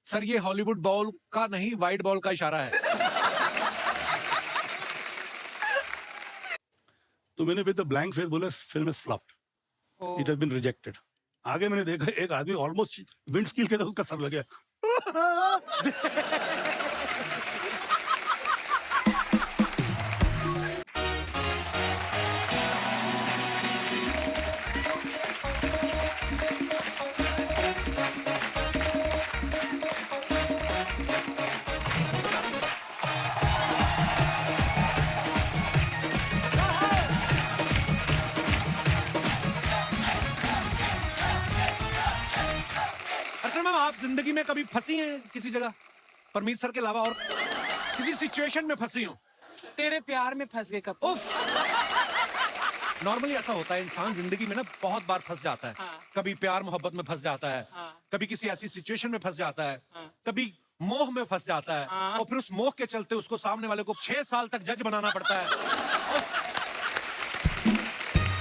Sir ये Hollywood ball का नहीं, वाइट बॉल का इशारा है। तो मैंने फिर तो ब्लैंक फेस बोला film is flopped, it has been rejected. आगे मैंने देखा एक आदमी ऑलमोस्ट विंड स्किल के तो उसका सर लग गया। अच्छा मैम, आप जिंदगी में कभी फंसी हैं किसी जगह, परमीत सर के अलावा, और किसी सिचुएशन में फंसी हो? तेरे प्यार में फंस गए कपूर। उफ। नॉर्मली ऐसा होता है, इंसान जिंदगी में ना बहुत बार फंस जाता है। हाँ। कभी प्यार मोहब्बत में फंस जाता है, हाँ। कभी किसी ऐसी सिचुएशन में फंस जाता है, हाँ। कभी मोह में फंस जाता है, हाँ। और फिर उस मोह के चलते उसको सामने वाले को 6 साल तक जज बनाना पड़ता है।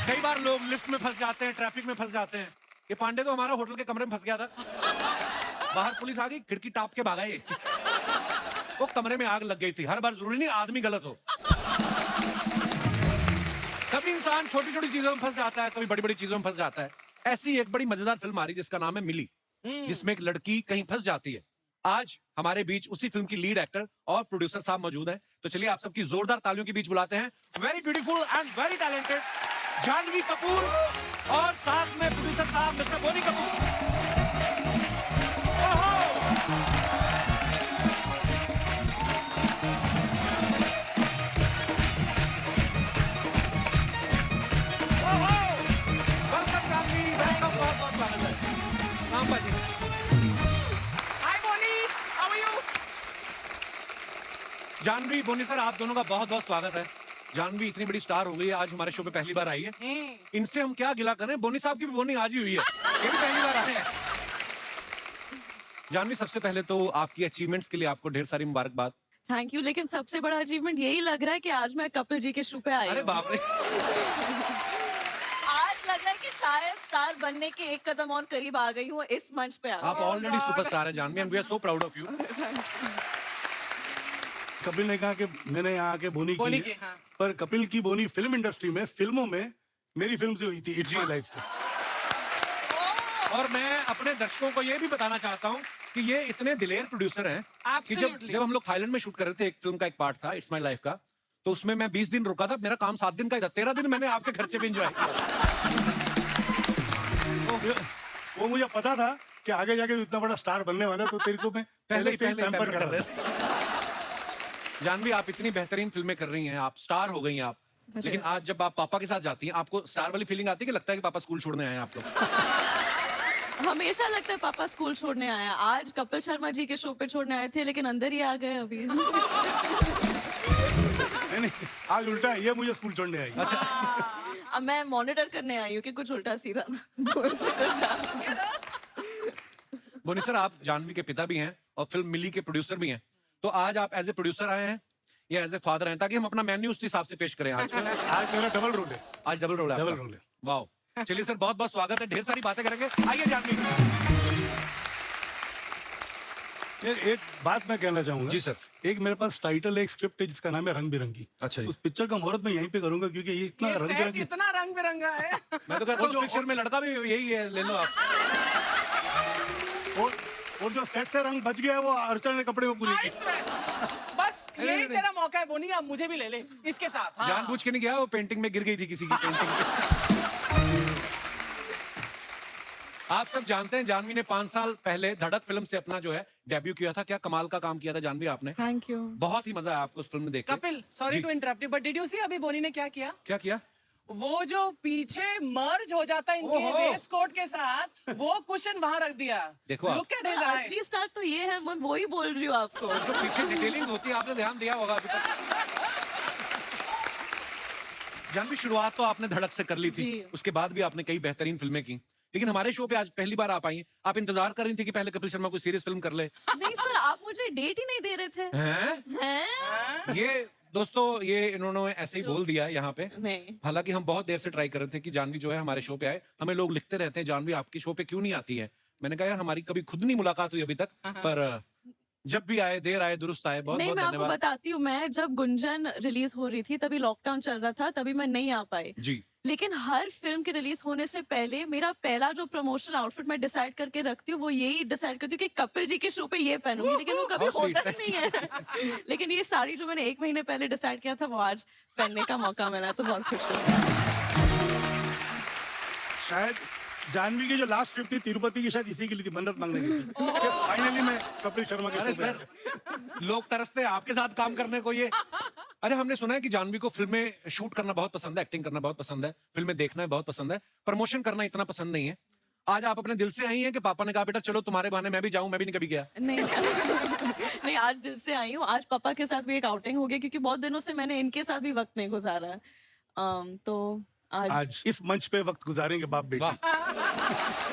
कई बार लोग लिफ्ट में फंस जाते हैं, ट्रैफिक में फंस जाते हैं। ये पांडे तो हमारा होटल के कमरे में फंस गया था, बाहर पुलिस आ गई, खिड़की टाप के भागा ये। वो कमरे में आग लग गई थी। हर बार जरूरी नहीं आदमी गलत हो, कभी इंसान छोटी छोटी चीजों में फंस जाता है, कभी बड़ी बड़ी चीजों में फंस जाता है। ऐसी एक बड़ी मजेदार फिल्म आ रही जिसका नाम है मिली, जिसमें एक लड़की कहीं फंस जाती है। आज हमारे बीच उसी फिल्म की लीड एक्टर और प्रोड्यूसर साहब मौजूद हैं, तो चलिए आप सबकी जोरदार तालियों के बीच बुलाते हैं very beautiful and very talented Janhvi Kapoor और साथ में प्रोड्यूसर साहब mister Boney Kapoor. Welcome Janhvi, welcome, बहुत बहुत स्वागत है। नाम बाजी। Hi Boney, how are you? Janhvi, Boney sir, आप दोनों का बहुत बहुत स्वागत है। जानवी इतनी बड़ी स्टार हो गई है, आज हमारे शो पे पहली बार आई है। इनसे हम क्या गिला करें, बोनी साहब की भी बोनी आज ही हुई है, ये भी पहली बार आए हैं। जानवी, सबसे पहले तो आपकी अचीवमेंट्स के लिए आपको ढेर सारी मुबारकबाद। थैंक यू, लेकिन सबसे बड़ा अचीवमेंट यही लग रहा है कि आज मैं कपिल जी के शो पे आई अरे हूँ। बाप रे। आज लग रहा है कि शायद स्टार बनने के एक कदम और करीब आ गई हूँ इस मंच पे आप ऑलरेडी सुपरस्टार हैं Janhvi, and we are so proud of you. Kapil ने कहा कि मैंने यहाँ आके बोनी बोनी की की, हाँ। पर कपिल की बोनी फिल्म इंडस्ट्री में, फिल्मों में मेरी फिल्म से हुई थी, इट्स माय लाइफ से। और मैं अपने दर्शकों को ये भी बताना चाहता हूँ कि ये इतने दिलेर प्रोड्यूसर हैं कि जब Absolutely. जब हम लोग थाईलैंड में शूट कर रहे थे, एक फिल्म का एक पार्ट था इट्स माय लाइफ का, तो उसमें मैं 20 दिन रुका था, मेरा काम 7 दिन का ही था, 13 दिन मैंने आपके खर्चे पे एंजॉय किया। वो मुझे पता था कि आगे जाके इतना बड़ा स्टार बनने वाला है, तो तेरे को मैं पहले से पहले पैम्पर पैम्पर कर रहे थे। जानवी, आप इतनी बेहतरीन फिल्में कर रही हैं, आप स्टार हो गई हैं आप, लेकिन आज जब आप पापा के साथ जाती हैं, आपको स्टार वाली फीलिंग आती है कि लगता है कि पापा स्कूल छोड़ने आए हैं आप लोग? हमेशा लगता है पापा स्कूल छोड़ने आया, आज कपिल शर्मा जी के शो पे छोड़ने आए थे, लेकिन अंदर ही आ गए अभी। नहीं, आज उल्टा है, ये मुझे स्कूल छोड़ने आई। अच्छा, अब मैं मॉनिटर करने आई हूँ कि कुछ उल्टा सीधा ना। बोनी सर, आप जानवी के पिता भी हैं और फिल्म मिली के प्रोड्यूसर भी हैं, तो आज आप एज ए प्रोड्यूसर आए हैं या एज ए फादर हैं, ताकि हम अपना मेन्यू उस हिसाब से पेश करें आज। आज मेरा डबल रोल है। आज डबल रोल है डबल आपका। रोल है। वाओ, चलिए सर, बहुत बहुत स्वागत है, ढेर सारी बातें करेंगे। आइए जानवी। एक बात मैं कहना चाहूंगा। जी सर। एक मेरे पास टाइटल है, एक स्क्रिप्ट है जिसका नाम है रंग बिरंगी। अच्छा जी। उस पिक्चर का मुहूर्त मैं यहीं पे करूंगा, क्योंकि ये इतना ये रंग सेट बिरंगी। इतना रंग बिरंगा है। मैं तो कहता हूँ उस पिक्चर में लड़का भी यही है, ले लो आप। और जो सेट से रंग बच गया है वो अर्चना ने कपड़े में पूरी I की। swear. बस यही तेरा मौका है बोनी, अब मुझे भी ले ले इसके साथ। हाँ। जानबूझ के नहीं गया, वो पेंटिंग में गिर गई थी किसी की पेंटिंग पे। आप सब जानते हैं जानवी ने 5 साल पहले धड़क फिल्म से अपना जो है डेब्यू किया था। क्या कमाल का काम किया था जानवी आपने, थैंक यू। बहुत ही मजा आया आपको उस फिल्म में देख के। कपिल, सॉरी जी। To interrupt you, but did you see अभी बोनी ने क्या किया? क्या किया? वो जो पीछे मर्ज हो जाता है इनके ओहो। वेस्ट कोट के साथ, वो कुशन वहां रख दिया। देखो आप। लुक एट हिज आई। असली स्टार तो ये है, मैं वही बोल रही हूँ आपको। जो पीछे डिटेलिंग होती है आपने ध्यान दिया होगा अभी तक। जानवी, शुरुआत तो आपने धड़क से कर ली थी, जी। उसके बाद भी आपने कई बेहतरीन फिल्में की, लेकिन हमारे शो पे आज पहली बार आप आई हैं। आप इंतजार कर रही थी कि पहले कपिल शर्मा कोई सीरियस फिल्म कर ले। नहीं सर, आप मुझे डेट ही नहीं दे रहे थे। हैं? हैं? ये दोस्तों, ये इन्होंने ऐसे ही बोल दिया यहाँ पे। नहीं। हालांकि हम बहुत देर से ट्राई कर रहे थे कि जानवी जो है हमारे शो पे आए। हमें लोग लिखते रहते हैं जानवी आपके शो पे क्यों नहीं आती है। मैंने कहा यार हमारी कभी खुद नहीं मुलाकात हुई अभी तक, पर जब भी आए देर आए दुरुस्त आए, बहुत नहीं, बहुत मैं आपको धन्यवाद। बताती हूँ, मैं जब गुंजन रिलीज हो रही थी तभी लॉकडाउन चल रहा था, तभी मैं नहीं आ पाई। जी लेकिन हर फिल्म के रिलीज होने से पहले मेरा पहला जो प्रमोशनल आउटफिट मैं डिसाइड करके रखती हूँ वो यही डिसाइड करती हूँ कि कपिल जी के शो पे ये पहनूंगी, लेकिन वो कभी How sweet, होता ही नहीं है। लेकिन ये साड़ी जो मैंने 1 महीने पहले डिसाइड किया था वो आज पहनने का मौका मिला, तो बहुत खुश हूँ। शायद जानवी की जो लास्ट ट्रिप थी तिरुपति की, शायद इसी के लिए थी, मन्नत मांगने की थी कि फाइनली मैं कपिल शर्मा के अरे शो पे आ सर गया। लोग तरसते हैं आपके साथ काम करने को ये। अरे हमने सुना है कि जानवी को फिल्में शूट करना बहुत पसंद है, एक्टिंग करना बहुत पसंद है, फिल्में देखना बहुत पसंद है, प्रमोशन करना इतना पसंद नहीं है। आज आप अपने दिल से आई हैं कि पापा ने कहा बेटा चलो तुम्हारे बहाने मैं भी जाऊं, मैं भी नहीं कभी गया। नहीं नहीं, आज दिल से आई हूँ। आज पापा के साथ भी एक आउटिंग हो गया क्योंकि बहुत दिनों से मैंने इनके साथ भी वक्त नहीं गुजारा है। तो आज इस मंच पे वक्त गुजारेंगे बाप बेटी। वाह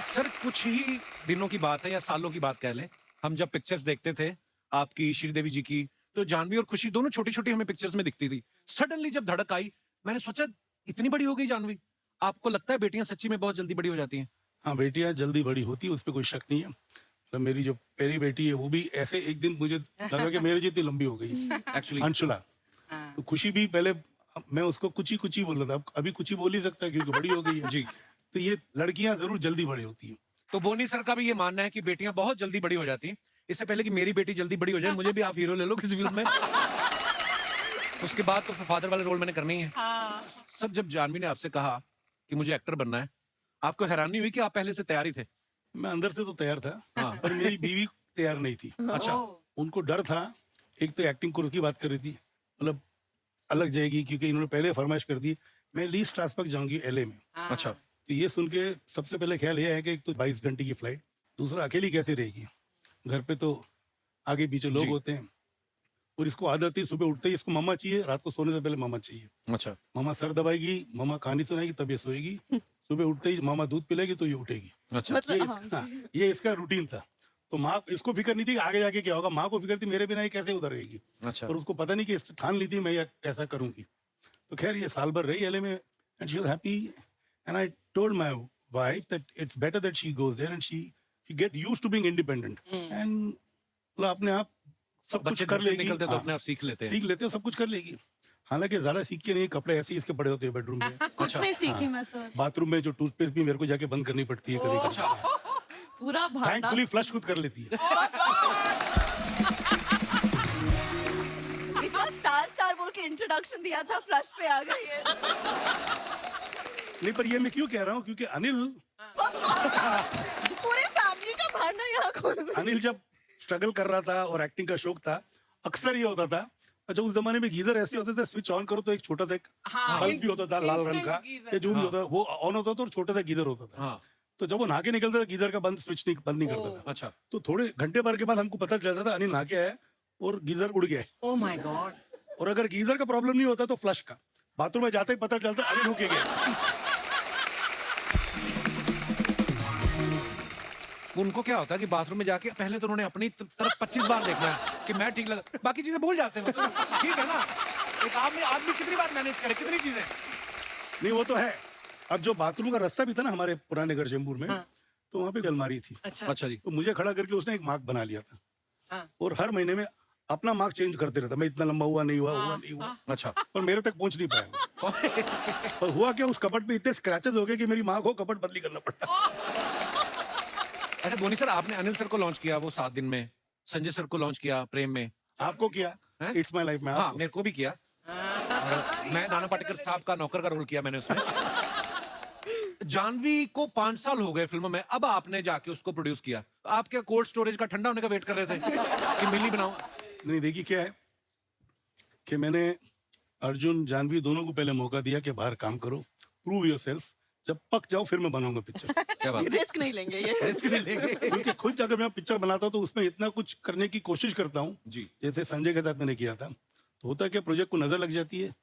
सर, कुछ ही दिनों की बात है या सालों की बात कह लें, हम जब पिक्चर्स देखते थे आपकी, श्रीदेवी जी की, तो जानवी और खुशी दोनों छोटी छोटी हमें पिक्चर्स में दिखती थी। सडनली जब धड़क आई मैंने सोचा इतनी बड़ी हो गई जानवी। आपको लगता है बेटियां सच्ची में बहुत जल्दी बड़ी हो जाती हैं? हाँ, बेटियां जल्दी बड़ी होती है, उस पर कोई शक नहीं है। मतलब मेरी जो पहली बेटी है वो भी ऐसे एक दिन मुझे लगा कि मेरी जितनी लंबी हो गई एक्चुअली अंशुला। तो खुशी भी पहले मैं उसको कुछ ही बोल रहा था, अभी कुछ ही बोल ही सकता है क्योंकि बड़ी हो गई है। जी। तो ये लड़कियां जरूर जल्दी बड़ी होती हैं। तो बोनी सर का भी ये मानना है कि बेटियां बहुत जल्दी बड़ी हो जाती हैं। इससे पहले कि मेरी बेटी जल्दी बड़ी हो जाए, मुझे भी आप हीरो ले लो किसी फिल्म में। उसके बाद तो फादर वाले रोल मैंने करनी है। सर, जब जानवी ने आपसे कहा कि मुझे एक्टर बनना है, आपको हैरानी हुई कि आप पहले से तैयार ही थे? मैं अंदर से तो तैयार था, हाँ। पर मेरी बीवी तैयार नहीं थी। अच्छा। उनको डर था, एक तो एक्टिंग कोर्स की बात कर रही थी, मतलब अलग जाएगी क्योंकि इन्होंने पहले फरमाइश कर दी मैं ली स्ट्रासबर्ग जाऊंगी LA में। अच्छा। तो ये सुन के सबसे पहले ख्याल ये है कि एक तो 22 घंटे की फ्लाइट, दूसरा अकेली कैसे रहेगी, घर पे तो आगे पीछे लोग जी। होते हैं, और इसको आदत थी सुबह उठते ही इसको मम्मा चाहिए, रात को सोने से पहले मम्मा चाहिए। अच्छा। मामा सर दबाएगी, मामा कहानी सुनाएगी तब ये सोएगी, सुबह उठते ही मामा दूध पिलाएगी तो ये उठेगी। अच्छा। मतलब ये इसका रूटीन था। तो माँ इसको फिक्र नहीं थी कि आगे जाके क्या होगा, माँ को फिक्र थी मेरे बिना ये कैसे उधर रहेगी। अच्छा। और उसको पता नहीं कि ठान ली थी मैं ये ऐसा करूंगी। तो खैर ये साल भर रही LA में, and she was happy, and I told my wife that it's better that she goes there and she get used to being independent, and मतलब अपने आप सब कुछ बच्चे कर घर से लेगी। निकलते तो हाँ, अपने आप सीख लेते हैं। सीख लेते हो, सब कुछ कर लेगी। हालांकि ज्यादा सीख के नहीं, कपड़े ऐसे ही इसके पड़े होते हैं बेडरूम में। कुछ नहीं सीखी मैं सर, बाथरूम में जो टूथपेस्ट भी मेरे को जाके बंद करनी पड़ती है कभी कभी। पूरा भांडा। थैंकफुली फ्लश खुद कर लेती है। इतना स्टार बोल के इंट्रोडक्शन दिया था, फ्लश पे आ गई है। नहीं, पर ये मैं क्यों कह रहा हूँ क्योंकि पूरे फैमिली का भांडा यहाँ खोल में। अनिल जब स्ट्रगल कर रहा था और एक्टिंग का शौक था, अक्सर ये होता था। अच्छा, उस जमाने में गीजर ऐसे होते थे, स्विच ऑन करो तो एक छोटा सा एक बल्ब भी होता था लाल रंग का, गीजर। या जो भी होता वो ऑन होता था और छोटा सा गीजर होता था। हाँ। तो जब वो नहा के निकलता था गीजर का स्विच बंद नहीं करता था। अच्छा। तो थोड़े घंटे भर के बाद हमको पता चलता था अनिल नहा के आया और गीजर उड़ गया है। Oh my God. और अगर गीजर का प्रॉब्लम नहीं होता तो फ्लश का, बाथरूम में जाते ही पता चलता अनिल रुके गया। उनको क्या होता है कि बाथरूम में जाके पहले तो उन्होंने अपनी तरफ 25 बार देखना है कि मैं ठीक लगा, बाकी चीजें भूल जाते हैं। ठीक है ना, एक आदमी कितनी बार मैनेज करे कितनी चीजें। नहीं, वो तो है। अब जो बाथरूम का रास्ता भी था ना हमारे पुराने घर चेंबूर में, तो वहाँ पे एक अलमारी थी। अच्छा जी। तो मुझे खड़ा करके उसने एक मार्क बना लिया था, हाँ। और हर महीने में अपना मार्क चेंज करते रहता। मैं इतना लंबा हुआ नहीं हुआ। अच्छा। पर मेरे तक पहुंच नहीं पाया। और हुआ क्या, उस कपट पे इतने स्क्रैचेस हो गए कि मेरी माँ को कपट बदली करना पड़ा। अच्छा बोनी सर, आपने अनिल सर को लॉन्च किया वो 7 दिन में, संजय सर को लॉन्च किया प्रेम में, आपको किया हैं? इट्स माय लाइफ में। हाँ मेरे को भी किया। और मैं नाना पाटेकर साहब का नौकर का रोल किया मैंने उसमें। जानवी को 5 साल हो गए फिल्मों में, अब आपने जाके उसको प्रोड्यूस किया। आप क्या कोल्ड स्टोरेज का ठंडा होने का वेट कर रहे थे कि मिली बनाओ? नहीं, देखिए क्या है कि मैंने अर्जुन जानवी दोनों को पहले मौका दिया कि बाहर काम करो, प्रूव योरसेल्फ, जब पक जाओ फिर मैं बनाऊंगा पिक्चर। क्या बात है? रिस्क नहीं लेंगे ये। रिस्क नहीं लेंगे। क्योंकि खुद अगर मैं पिक्चर बनाता हूँ तो उसमें इतना कुछ करने की कोशिश करता हूँ, जी। जैसे संजय के साथ मैंने किया था। तो होता है कि प्रोजेक्ट को नजर लग जाती है,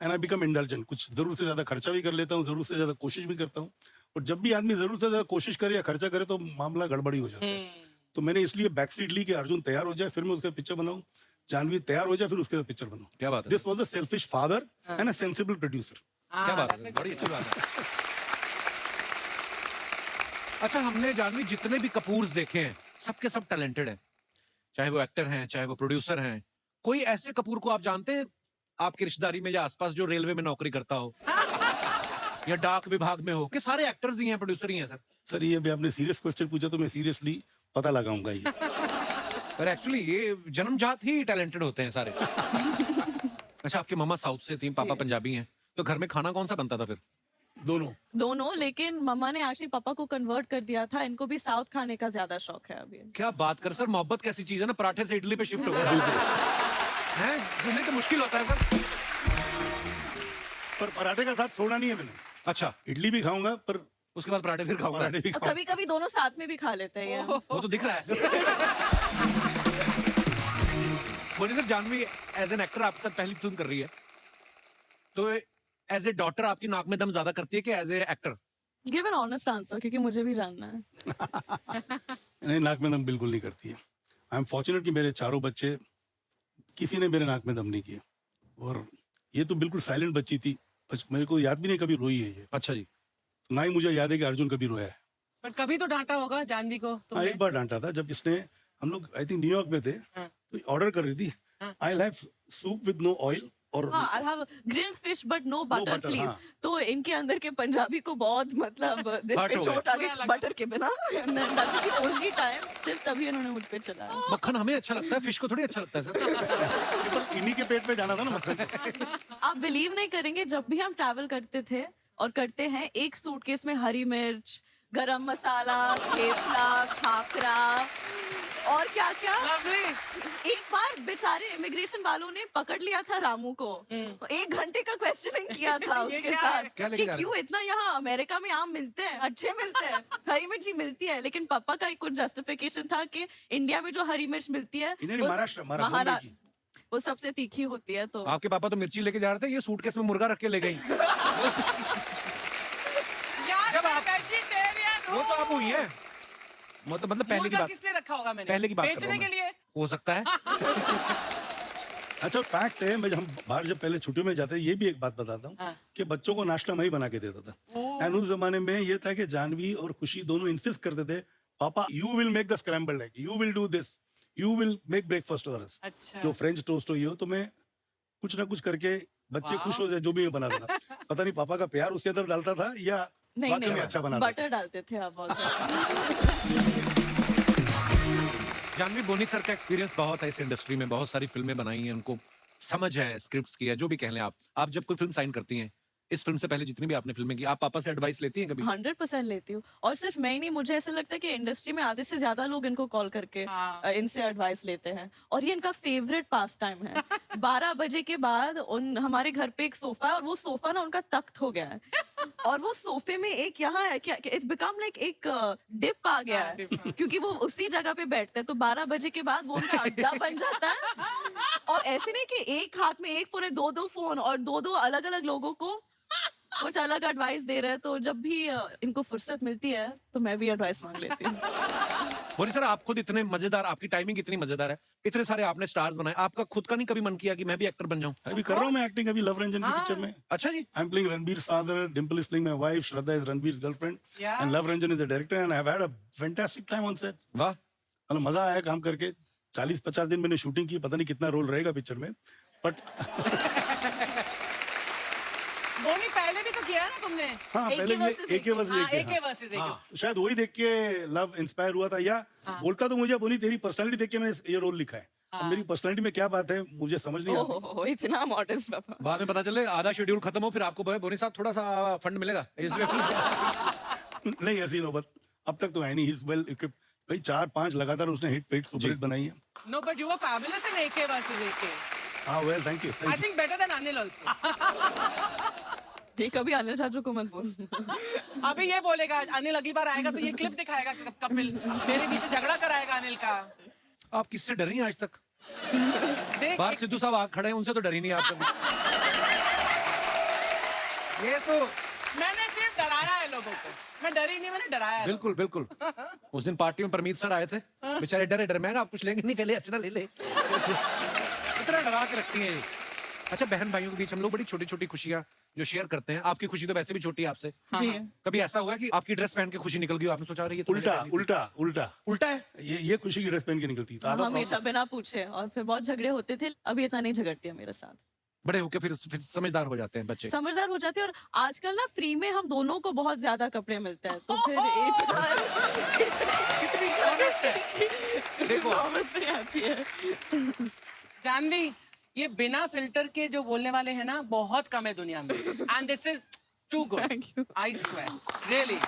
एंड आई बिकम इंडल्जेंट, कुछ जरूरत से ज्यादा खर्चा भी कर लेता हूँ, जरूरत से ज्यादा कोशिश भी करता हूँ। और जब भी आदमी जरूरत से ज्यादा कोशिश करे या खर्चा करे तो मामला गड़बड़ी हो जाता है। तो मैंने इसलिए बैक सीट ली कि अर्जुन तैयार हो जाए फिर मैं उसका पिक्चर बनाऊं, जानवी तैयार हो जाए फिर उसके साथ पिक्चर बनाऊं। क्या बात है? This was a selfish father and a sensible producer. क्या बात है, बड़ी अच्छी बात है। अच्छा, हमने जानवी जितने भी कपूर्स देखे हैं सबके सब टैलेंटेड हैं, चाहे वो एक्टर हैं चाहे वो प्रोड्यूसर हैं। कोई ऐसे कपूर को आप जानते हैं आपकी रिश्तेदारी में या आसपास जो रेलवे में नौकरी करता हो या डाक विभाग में हो, कि सारे एक्टर्स ही हैं प्रोड्यूसर ही हैं सर? सर ये भी आपने सीरियस क्वेश्चन पूछा तो मैं सीरियसली पता लगाऊंगा ये। पर एक्चुअली ये जन्मजात ही टैलेंटेड होते हैं सारे। अच्छा, आपकी मम्मा साउथ से थी, पापा पंजाबी हैं, तो घर में खाना कौन सा बनता था फिर? दोनों। लेकिन मम्मा ने एक्चुअली पापा को कन्वर्ट कर दिया था, इनको भी साउथ खाने का ज्यादा शौक है अभी। क्या बात कर सर, मोहब्बत कैसी चीज है ना, पराठे से इडली पे शिफ्ट हो गया है। जुड़ने तो मुश्किल होता है सर। पर पराठे का साथ छोड़ा नहीं है मैंने। अच्छा, इडली भी खाऊंगा पर उसके बाद पराठे फिर खाऊंगा। पराठे भी खाऊंगा। कभी कभी दोनों साथ में भी खा लेते हैं ये। वो तो दिख रहा है। बोलिए sir, Janhvi as an actor आपके साथ पहली फिल्म कर रही है, तो एज ए डॉटर आपकी नाक में दम ज्यादा करती है कि as a actor? Give an honest answer, क्योंकि मुझे भी जानना है। नहीं, नाक में दम बिल्कुल नहीं करती है। आई एम फॉर्चुनेट कि मेरे चारों बच्चे किसी ने मेरे नाक में दम नहीं किया, और ये तो बिल्कुल साइलेंट बच्ची थी, मेरे को याद भी नहीं कभी रोई है ये। अच्छा जी। ना ही मुझे याद है कि अर्जुन कभी रोया है। पर कभी तो डांटा होगा जानवी को हाँ, तुमने? एक बार डांटा था जब इसने, हम लोग आई थिंक न्यूयॉर्क में थे, तो ऑर्डर कर रही थी I have soup with no oil और हाँ, I'll have grilled fish but no butter, butter, please. हाँ। तो इनके अंदर के पंजाबी को बहुत मतलब दिल हर्ट पे हो चोट आ बुरा गई लगा। बटर के बिना। That's the only time, सिर्फ तभी इन्होंने मुझ पे चलाया। मक्खन हमें अच्छा लगता है, फिश को थोड़ी अच्छा लगता है सर। पर इन्हीं के पेट में जाना था ना मक्खन। आप बिलीव नहीं करेंगे, जब भी हम ट्रैवल करते थे और करते हैं, एक सूटकेस में हरी मिर्च, गरम मसाला, थेपला, खाकरा और क्या क्या। Lovely. एक बार बेचारे इमिग्रेशन वालों ने पकड़ लिया था रामू को, 1 घंटे का क्वेश्चनिंग किया था ये उसके क्या साथ है? क्या लेके कि जा रहे क्यों इतना यहाँ अमेरिका में आम मिलते हैं, अच्छे मिलते हैं, हरी मिर्ची मिलती है, लेकिन पापा का एक कुछ जस्टिफिकेशन था कि इंडिया में जो हरी मिर्च मिलती है इन्हें वो महाराष्ट्र बॉम्बे की। वो सबसे तीखी होती है। तो आपके पापा तो मिर्ची लेके जा रहे थे, ये सूटकेस में मुर्गा रख के ले गई। यार जब मैं आप- vegetarian वो तो हूँ। आप हुई है, मतलब पहले की मुर्गा बात, किस लिए रखा होगा मैंने? पहले की बात कर रहा बेचने हूं के मैं। लिए? हो सकता है। अच्छा, फैक्ट है, मैं हम बाहर जब पहले छुट्टियों में जाते ये भी एक बात बताता हूँ हाँ। कि बच्चों को नाश्ता मैं ही बना के देता था। एंड उस जमाने में ये था कि जानवी और खुशी दोनों इंसिस्ट करते थे, पापा you will make the scrambled egg, you will do this, you will make breakfast for us. अच्छा। जो फ्रेंच टोस्ट हो ये हो, तो मैं कुछ ना कुछ करके बच्चे खुश हो जाए जो भी मैं बना देता। पता नहीं पापा का प्यार उसके अंदर डालता था या नहीं वाकई में नहीं, अच्छा बना था। बटर डालते थे आप बहुत। जानवी बोनी सर का एक्सपीरियंस बहुत है इस इंडस्ट्री में, बहुत सारी फिल्में बनाई हैं, उनको समझ है स्क्रिप्ट्स की है, जो भी कह लें आप जब कोई फिल्म साइन करती हैं, इस फिल्म से पहले जितनी भी आपने फिल्में की, आप पापा से एडवाइस लेती हैं कभी? 100% लेती हूँ, और सिर्फ मैं ही नहीं, मुझे ऐसा लगता है कि इंडस्ट्री में आधे से ज्यादा लोग इनको कॉल करके हाँ। इनसे एडवाइस लेते हैं, और ये इनका फेवरेट पास टाइम है। 12 बजे के बाद हमारे घर पे एक सोफा है, और वो सोफा ना उनका तख्त हो गया है, और वो सोफे में एक यहाँ है, इट्स बिकम लाइक एक डिप आ गया हाँ, है, dip, हाँ। क्योंकि वो उसी जगह पे बैठते हैं, तो 12 बजे के बाद वो उनका अड्डा बन जाता है। और ऐसे नहीं कि एक हाथ में एक फोन है, 2-2 फोन, और 2-2 अलग अलग लोगों को कुछ अलग एडवाइस दे रहे हैं। तो जब भी इनको फुर्सत मिलती है तो मैं भी एडवाइस मांग लेती हूँ। बोनी सर, आप खुद इतने मजेदार, आपकी टाइमिंग इतनी मजेदार है, इतने सारे आपने स्टार्स बनाए, आपका खुद का नहीं कभी मन किया कि मैं भी एक्टर बन जाऊं? अभी कर रहा हूँ मैं एक्टिंग, अभी लव रंजन की हाँ। पिक्चर में अच्छा जी। I am playing Ranbir father, Dimple is playing my wife, Shraddha is Ranbir girlfriend, Yeah. And Luv Ranjan is the director, and I have had a fantastic time on set. वाह। मतलब मजा आया काम करके। 40-50 दिन मैंने शूटिंग की, पता नहीं कितना रोल रहेगा पिक्चर में, बट बोनी पहले भी तो किया है ना तुमने? हाँ, AK पहले versus ये AK versus हाँ, AK, AK हाँ। versus AK। शायद वही देख के लव इंस्पायर हुआ था, या बोलता तो मुझे बोनी तेरी पर्सनालिटी देख के मैं ये रोल लिखा है। अब मेरी पर्सनालिटी में क्या बात है मुझे समझ नहीं आती। ओहो, इतना मॉडर्न पापा। बाद में पता चले आधा शेड्यूल खत्म हो, फिर आपको बोनी साहब थोड़ा सा फंड मिलेगा इसमें। नहीं, ऐसी नौबत अब तक तो है नहीं। इज वेल इक्विप्ड भाई, 4-5 लगातार उसने हिट सुपर हिट बनाई है। No, but you were fabulous in AK versus AK. हाँ, well thank you. I think better than Anil also. ये कभी अनिल चाचू को मत बोल। अभी ये बोलेगा अनिल अगली बार आएगा तो ये क्लिप दिखाएगा कपिल मेरे बीच झगड़ा कराएगा अनिल का। आप किससे डरी हैं आज तक? देख बाहर सिद्धू साहब आग खड़े हैं, उनसे तो डरी नहीं आप कभी? ये तो मैंने सिर्फ डराया है लोगों को, मैं डरी नहीं, मैंने डराया है। बिल्कुल बिल्कुल। उस दिन पार्टी में परमीत सर आए थे, बेचारे डरे डरे, मैं आप कुछ लेंगे नहीं, पहले अच्छा ले ले। इतना डरा के रखती हैं ये। अच्छा, बहन भाइयों के बीच हम लोग बड़ी छोटी छोटी खुशियां जो शेयर करते हैं, आपकी खुशी तो वैसे भी छोटी है आपसे। जी कभी ऐसा हुआ कि आपकी ड्रेस पहन के खुशी निकल गई हो, आपने सोचा रही है उल्टा उल्टा उल्टा उल्टा है? ये खुशी की ड्रेस पहन के निकलती था। हमेशा बिना पूछे, और फिर बहुत झगड़े होते थे। अभी इतना नहीं झगड़ती है मेरे साथ, बड़े होके फिर समझदार हो जाते हैं बच्चे। समझदार हो जाती है। और आजकल ना फ्री में हम दोनों को बहुत ज्यादा कपड़े मिलते हैं, तो फिर इतना कितनी honest है। देखो नौबत नहीं आती है। जानवी, ये बिना फिल्टर के जो बोलने वाले हैं ना, बहुत कम है दुनिया में। And this is too good, I swear, really.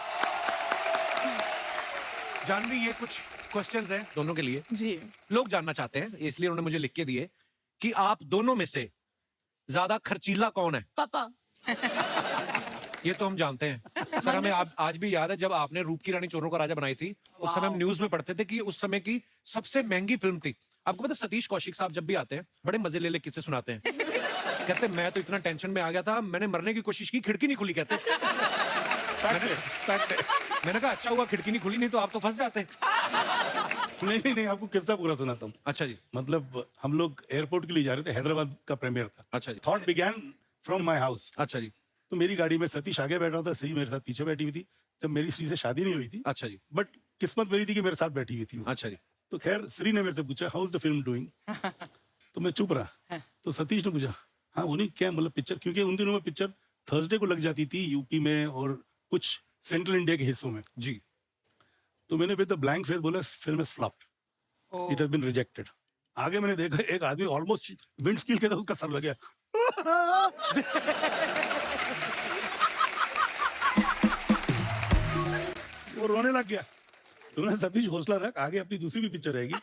Janhvi, ये कुछ क्वेश्चंस हैं दोनों के लिए। जी लोग जानना चाहते हैं, इसलिए उन्होंने मुझे लिख के दिए कि आप दोनों में से ज्यादा खर्चीला कौन है। पापा। ये तो हम जानते हैं सर, हमें आज भी याद है जब आपने रूप की रानी चोरों का राजा बनाई थी, उस समय हम न्यूज में पढ़ते थे कि उस समय की सबसे महंगी फिल्म थी। आपको पता है, सतीश कौशिक साहब जब भी आते हैं बड़े मजे ले किस्से सुनाते हैं। कहते हैं मैं तो इतना टेंशन में आ गया था, मैंने मरने की कोशिश की, खिड़की नहीं खुली। कहते मैंने कहा अच्छा हुआ खिड़की नहीं खुली, नहीं तो आप तो फंस जाते। नहीं, आपको किस्सा पूरा सुनाता हूँ। अच्छा जी। मतलब हम लोग एयरपोर्ट के लिए जा रहे थे, हैदराबाद का प्रीमियर था। अच्छा जी। Thought began from my house. अच्छा जी। तो मेरी गाड़ी में सतीश आगे बैठा था, श्री मेरे साथ पीछे बैठी हुई थी। जब मेरी श्री से शादी नहीं हुई थी, अच्छा जी। बट किस्मत मेरी थी कि मेरे साथ बैठी हुई थी वो। अच्छा जी। तो खैर श्री ने मेरे से पूछा how is the film doing. तो मैं चुप रहा। तो सतीश ने पूछा हाँ वो नहीं क्या मतलब पिक्चर, क्योंकि उन दिनों में पिक्चर थर्सडे को लग जाती थी यूपी में और कुछ सेंट्रल इंडिया के हिस्सों में जी। तो मैंने विद द ब्लैंक फेस बोला film is flopped, it has been rejected. आगे मैंने देखा एक आदमी ऑलमोस्ट विंडस्क्रीन के तो उसका सर लग गया। वो रोने लग गया। तो मैंने सतीश हौसला रख, आगे अपनी दूसरी भी पिक्चर रहेगी।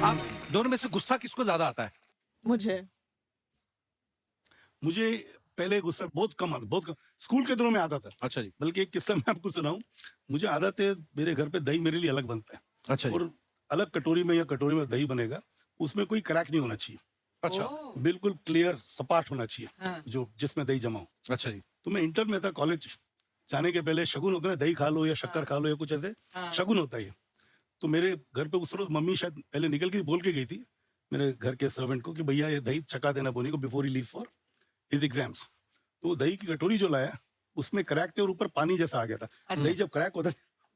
आप दोनों में से गुस्सा किसको ज्यादा आता है? मुझे पहले गुस्सा बहुत कम स्कूल के दिनों में आता था। अच्छा जी। बल्कि एक किस्सा मैं आपको सुनाऊं। मुझे आदत है, मेरे घर पे दही मेरे लिए अलग बनता है। अच्छा जी। और अलग कटोरी में या कटोरी में दही बनेगा, उसमें कोई क्रैक नहीं होना चाहिए, अच्छा। बिल्कुल क्लियर सपाट होना चाहिए, हाँ। जो जिसमें दही जमा हो। अच्छा जी। तो मैं इंटर में था, कॉलेज जाने के पहले शगुन होता है, दही खा लो या शक्कर खा लो या कुछ ऐसे शगुन होता है। तो मेरे घर पे उस रोज मम्मी शायद पहले निकल के बोल के गई थी मेरे घर के सर्वेंट को कि भैया ये दही चका देना बोनी को before he leave for his exams. तो वो दही की कटोरी जो लाया उसमें क्रैक थे और ऊपर पानी जैसा आ गया था। दही जब क्रैक होता है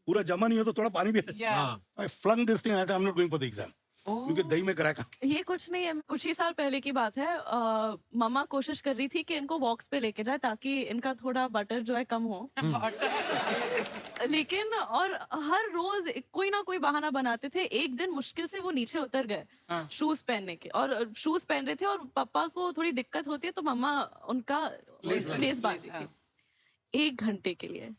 पूरा जमा नहीं हो तो थोड़ा पानी भी I flung this thing, I am not going for the exam, क्योंकि दही में क्रैक आ गया। ये कुछ नहीं है, कुछ ही साल पहले की बात है। मम्मा कोशिश कर रही थी कि इनको वॉक्स पे लेके जाए ताकि इनका थोड़ा बटर जो है कम हो। लेकिन और हर रोज कोई ना कोई बहाना बनाते थे। एक दिन मुश्किल से वो नीचे उतर गए शूज पहनने के, और शूज पहन रहे थे और पापा को थोड़ी दिक्कत होती है तो मम्मा उनका लेस बांधी थी 1 घंटे के लिए।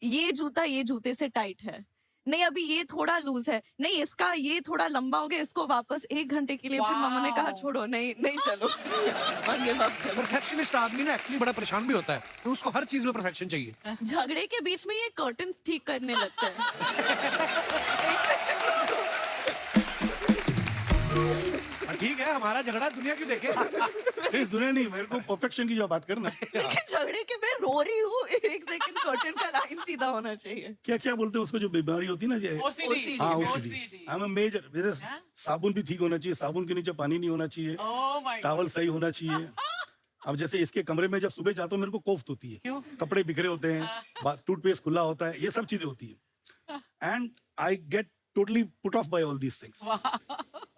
ये जूता ये जूते से टाइट है, नहीं अभी ये थोड़ा लूज है, नहीं इसका ये थोड़ा लंबा हो गया, इसको वापस 1 घंटे के लिए। फिर मम्मा ने कहा छोड़ो, नहीं चलो। और give up कर। परफेक्शनिस्ट आदमी ना एक्चुअली बड़ा परेशान भी होता है, तो उसको हर चीज में परफेक्शन चाहिए। झगड़े के बीच में ये कर्टन ठीक करने लगते हैं। ठीक है, हमारा झगड़ा दुनिया क्यों देखे? नहीं दुनिया नहीं, मेरे को परफेक्शन की जो बात करना। लेकिन झगड़े के मैं रो रही हूँ, 1 सेकंड कर्टन का लाइन सीधा होना चाहिए। क्या क्या बोलते हैं उसको, जो बीमारी होती है ना ये OCD। हाँ OCD। I'm a major, जैसे साबुन भी ठीक होना चाहिए, साबुन के नीचे पानी नहीं होना चाहिए, Oh my God। टॉवल सही होना चाहिए। अब जैसे इसके कमरे में जब सुबह जाता हूँ मेरे को कोफ्त होती है, क्यों? कपड़े बिखरे होते हैं, टूथपेस्ट खुला होता है, ये सब चीजें होती है। And I get totally put off by all these things.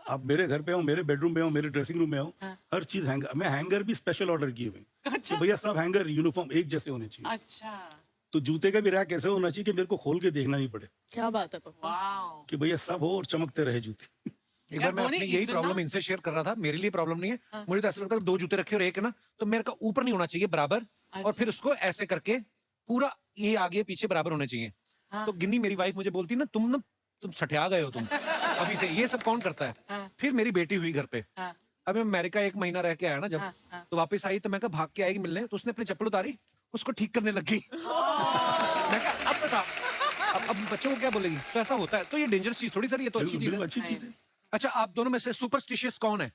आप मेरे घर पे हो, मेरे बेडरूम में हो, मेरे ड्रेसिंग रूम में हो, हर चीज हैंगर, मैं हैंगर भी स्पेशल ऑर्डर किए हुए कि भैया सब हैंगर यूनिफॉर्म एक जैसे होने चाहिए। अच्छा, तो जूते का भी रैक ऐसे होना चाहिए कि मेरे को खोल के देखना नहीं पड़े क्या बात है पापा। वाओ। कि भैया सब हो और चमकते रहे जूते। एक बार मैं धोनी अपनी यही इतना- प्रॉब्लम इनसे शेयर कर रहा था। मेरे लिए प्रॉब्लम नहीं है, मुझे तो ऐसा लगता है 2 जूते रखे और एक है ना, तो मेरे का ऊपर नहीं होना चाहिए बराबर, और फिर उसको ऐसे करके पूरा ये आगे पीछे बराबर होने चाहिए। तो गिन्नी मेरी वाइफ मुझे बोलती ना तुम सठिया गए हो तुम अभी से, ये सब कौन करता है? फिर मेरी बेटी हुई घर पे। अब मैं अमेरिका 1 महीना रह के आया ना जब, तो वापस आई तो मैं कहा भाग के आएगी मिलने, तो उसने अपनी चप्पल उतारी, उसको ठीक करने लग गई। मैं कहा अब बता, अब बच्चों को क्या बोलेगी? तो ऐसा होता है, तो ये डेंजरस चीज थोड़ी सर, ये तो अच्छी चीज है। अच्छी चीज है। अच्छा, आप दोनों में से सुपरस्टिशियस कौन है?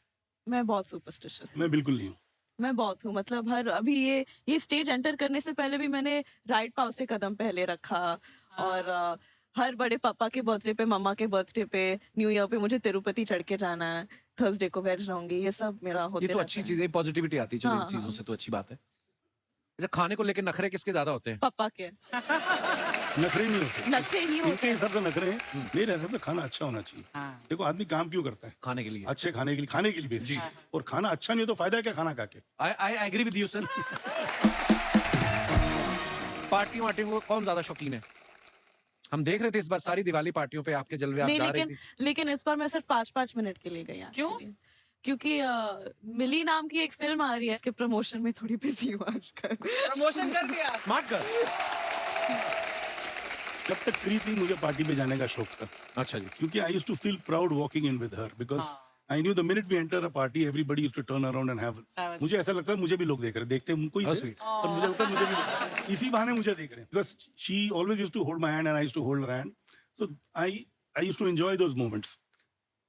मैं बहुत सुपरस्टिशियस, मैं बिल्कुल नहीं हूँ। मैं बहुत हूँ। मतलब अभी ये स्टेज एंटर करने से पहले भी मैंने राइट पाँव से कदम पहले रखा, और हर बड़े पापा के बर्थडे पे, मम्मा के बर्थडे पे, न्यू ईयर पे मुझे तिरुपति चढ़ के जाना है, थर्सडे को वेज रहूंगी, ये सब मेरा होते ये तो रहता अच्छी है। चीज है, पॉजिटिविटी आती है चलो इन हाँ, चीजों हाँ। से, तो अच्छी बात है। अच्छा, खाने को लेकर नखरे किसके ज्यादा होते हैं? पापा के नखरे नहीं होते, नखरे ही होते इनके हैं। हिसाब से नखरे हैं, मेरे हिसाब से खाना अच्छा होना चाहिए। हाँ। देखो आदमी काम क्यों करता है? खाने के लिए। अच्छे खाने के लिए बेसिक। और खाना अच्छा नहीं हो तो फायदा क्या खाना खा के? I agree with you sir. Party वार्टियों को कौन ज्यादा शौकीन है? हम देख रहे थे इस बार सारी दिवाली पार्टियों पे आपके जलवे, आप नहीं, जा रही लेकिन थी। लेकिन इस बार मैं सिर्फ 5-5 मिनट के लिए गई क्यों? actually। क्योंकि मिली नाम की एक फिल्म आ रही है, इसके प्रमोशन में थोड़ी बिजी हूँ आजकल। प्रमोशन कर दिया। Smart girl. जब तक फ्री थी मुझे पार्टी पे जाने का शौक था, अच्छा जी। क्योंकि I used to feel proud walking in with her, because I knew the minute we enter a party everybody used to turn around and have, मुझे ऐसा लगता है मुझे भी लोग देख रहे, देखते उनको ही How थे, sweet. और मुझे लगता है मुझे भी इसी बहाने मुझे देख रहे हैं, because she always used to hold my hand and I used to hold her hand, so I used to enjoy those moments.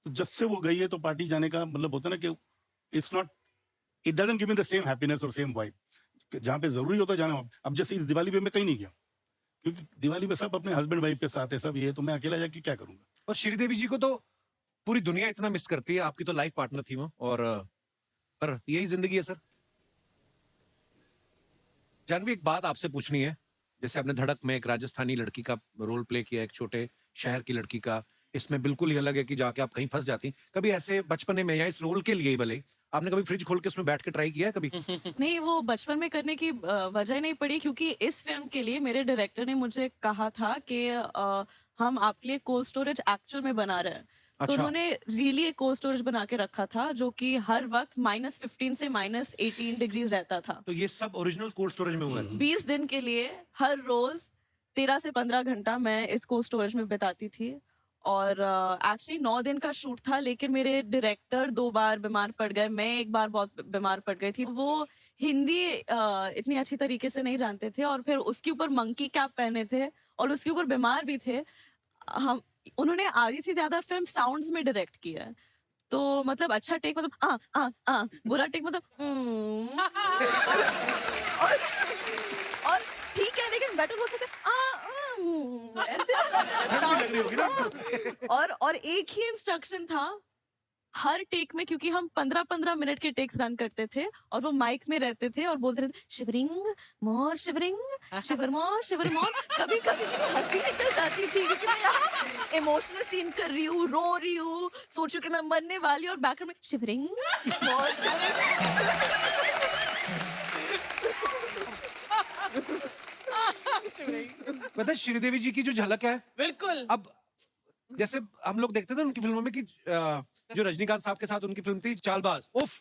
तो जब से वो गई है तो पार्टी जाने का मतलब होता है ना कि it's not, it doesn't give me the same happiness और सेम वाइब जहाँ पे जरूरी होता है जाना। अब जैसे इस दिवाली पे मैं कहीं नहीं गया, क्योंकि दिवाली पे सब अपने हस्बैंड वाइफ के साथ है, सब ये, तो मैं अकेला जाके क्या करूंगा? और श्रीदेवी जी को तो पूरी दुनिया इतना मिस करती है, आपकी तो लाइफ पार्टनर थी वो, और पर यही जिंदगी है सर। जानवी, एक बात आपसे पूछनी है, जैसे आपने धड़क में एक राजस्थानी लड़की का रोल प्ले किया, एक छोटे शहर की लड़की का, इसमें बिल्कुल ही अलग है कि जाके आप कहीं फंस जाती। कभी ऐसे बचपने में या इस रोल के लिए ही भले आपने कभी फ्रिज खोल के उसमें बैठ के ट्राई किया है कभी? नहीं, वो बचपन में करने की वजह नहीं पड़ी, क्योंकि इस फिल्म के लिए मेरे डायरेक्टर ने मुझे कहा था कि हम आपके लिए कोल्ड स्टोरेज एक्चुअल में बना रहे हैं। तो अच्छा। उन्होंने रियली एक कोल्ड स्टोरेज बना के रखा था, जो कि हर वक्त -15 से -18 डिग्रीज रहता था। तो ये सब ओरिजिनल कोल्ड स्टोरेज में हुआ है? 20 दिन के लिए हर रोज 13 से 15 घंटा मैं इस कोल्ड स्टोरेज में बिताती थी। और एक्चुअली 9 दिन का शूट था, लेकिन मेरे डायरेक्टर 2 बार बीमार पड़ गए, मैं एक बार बहुत बीमार पड़ गई थी। वो हिंदी इतनी अच्छी तरीके से नहीं जानते थे, और फिर उसके ऊपर मंकी कैप पहने थे, और उसके ऊपर बीमार भी थे। हम उन्होंने आधी से ज्यादा फिल्म साउंड्स में डायरेक्ट किया है। तो मतलब अच्छा टेक मतलब बुरा टेक मतलब और ठीक है, लेकिन बेटर हो सकता है ठंड भी लग रही होगी ना? और एक ही इंस्ट्रक्शन था हर टेक में, क्योंकि हम 15-15 मिनट के टेक्स रन करते थे, और वो माइक में रहते थे और बोलते रहते शिवरिंग मोर, शिवरिंग शिवर मोर, शिवर मोर। कभी कभी मेरी हंसी निकल जाती थी, क्योंकि मैं यहाँ इमोशनल सीन कर रही हूँ, रो रही हूँ, सोचू कि मैं मरने वाली हूँ, और बैकग्राउंड में शिवरिंग मोर, पता है श्रीदेवी जी की जो झलक है, बिल्कुल। अब जैसे हम लोग देखते थे उनकी फिल्मों में कि जो रजनीकांत साहब के साथ उनकी फिल्म थी चालबाज, उफ,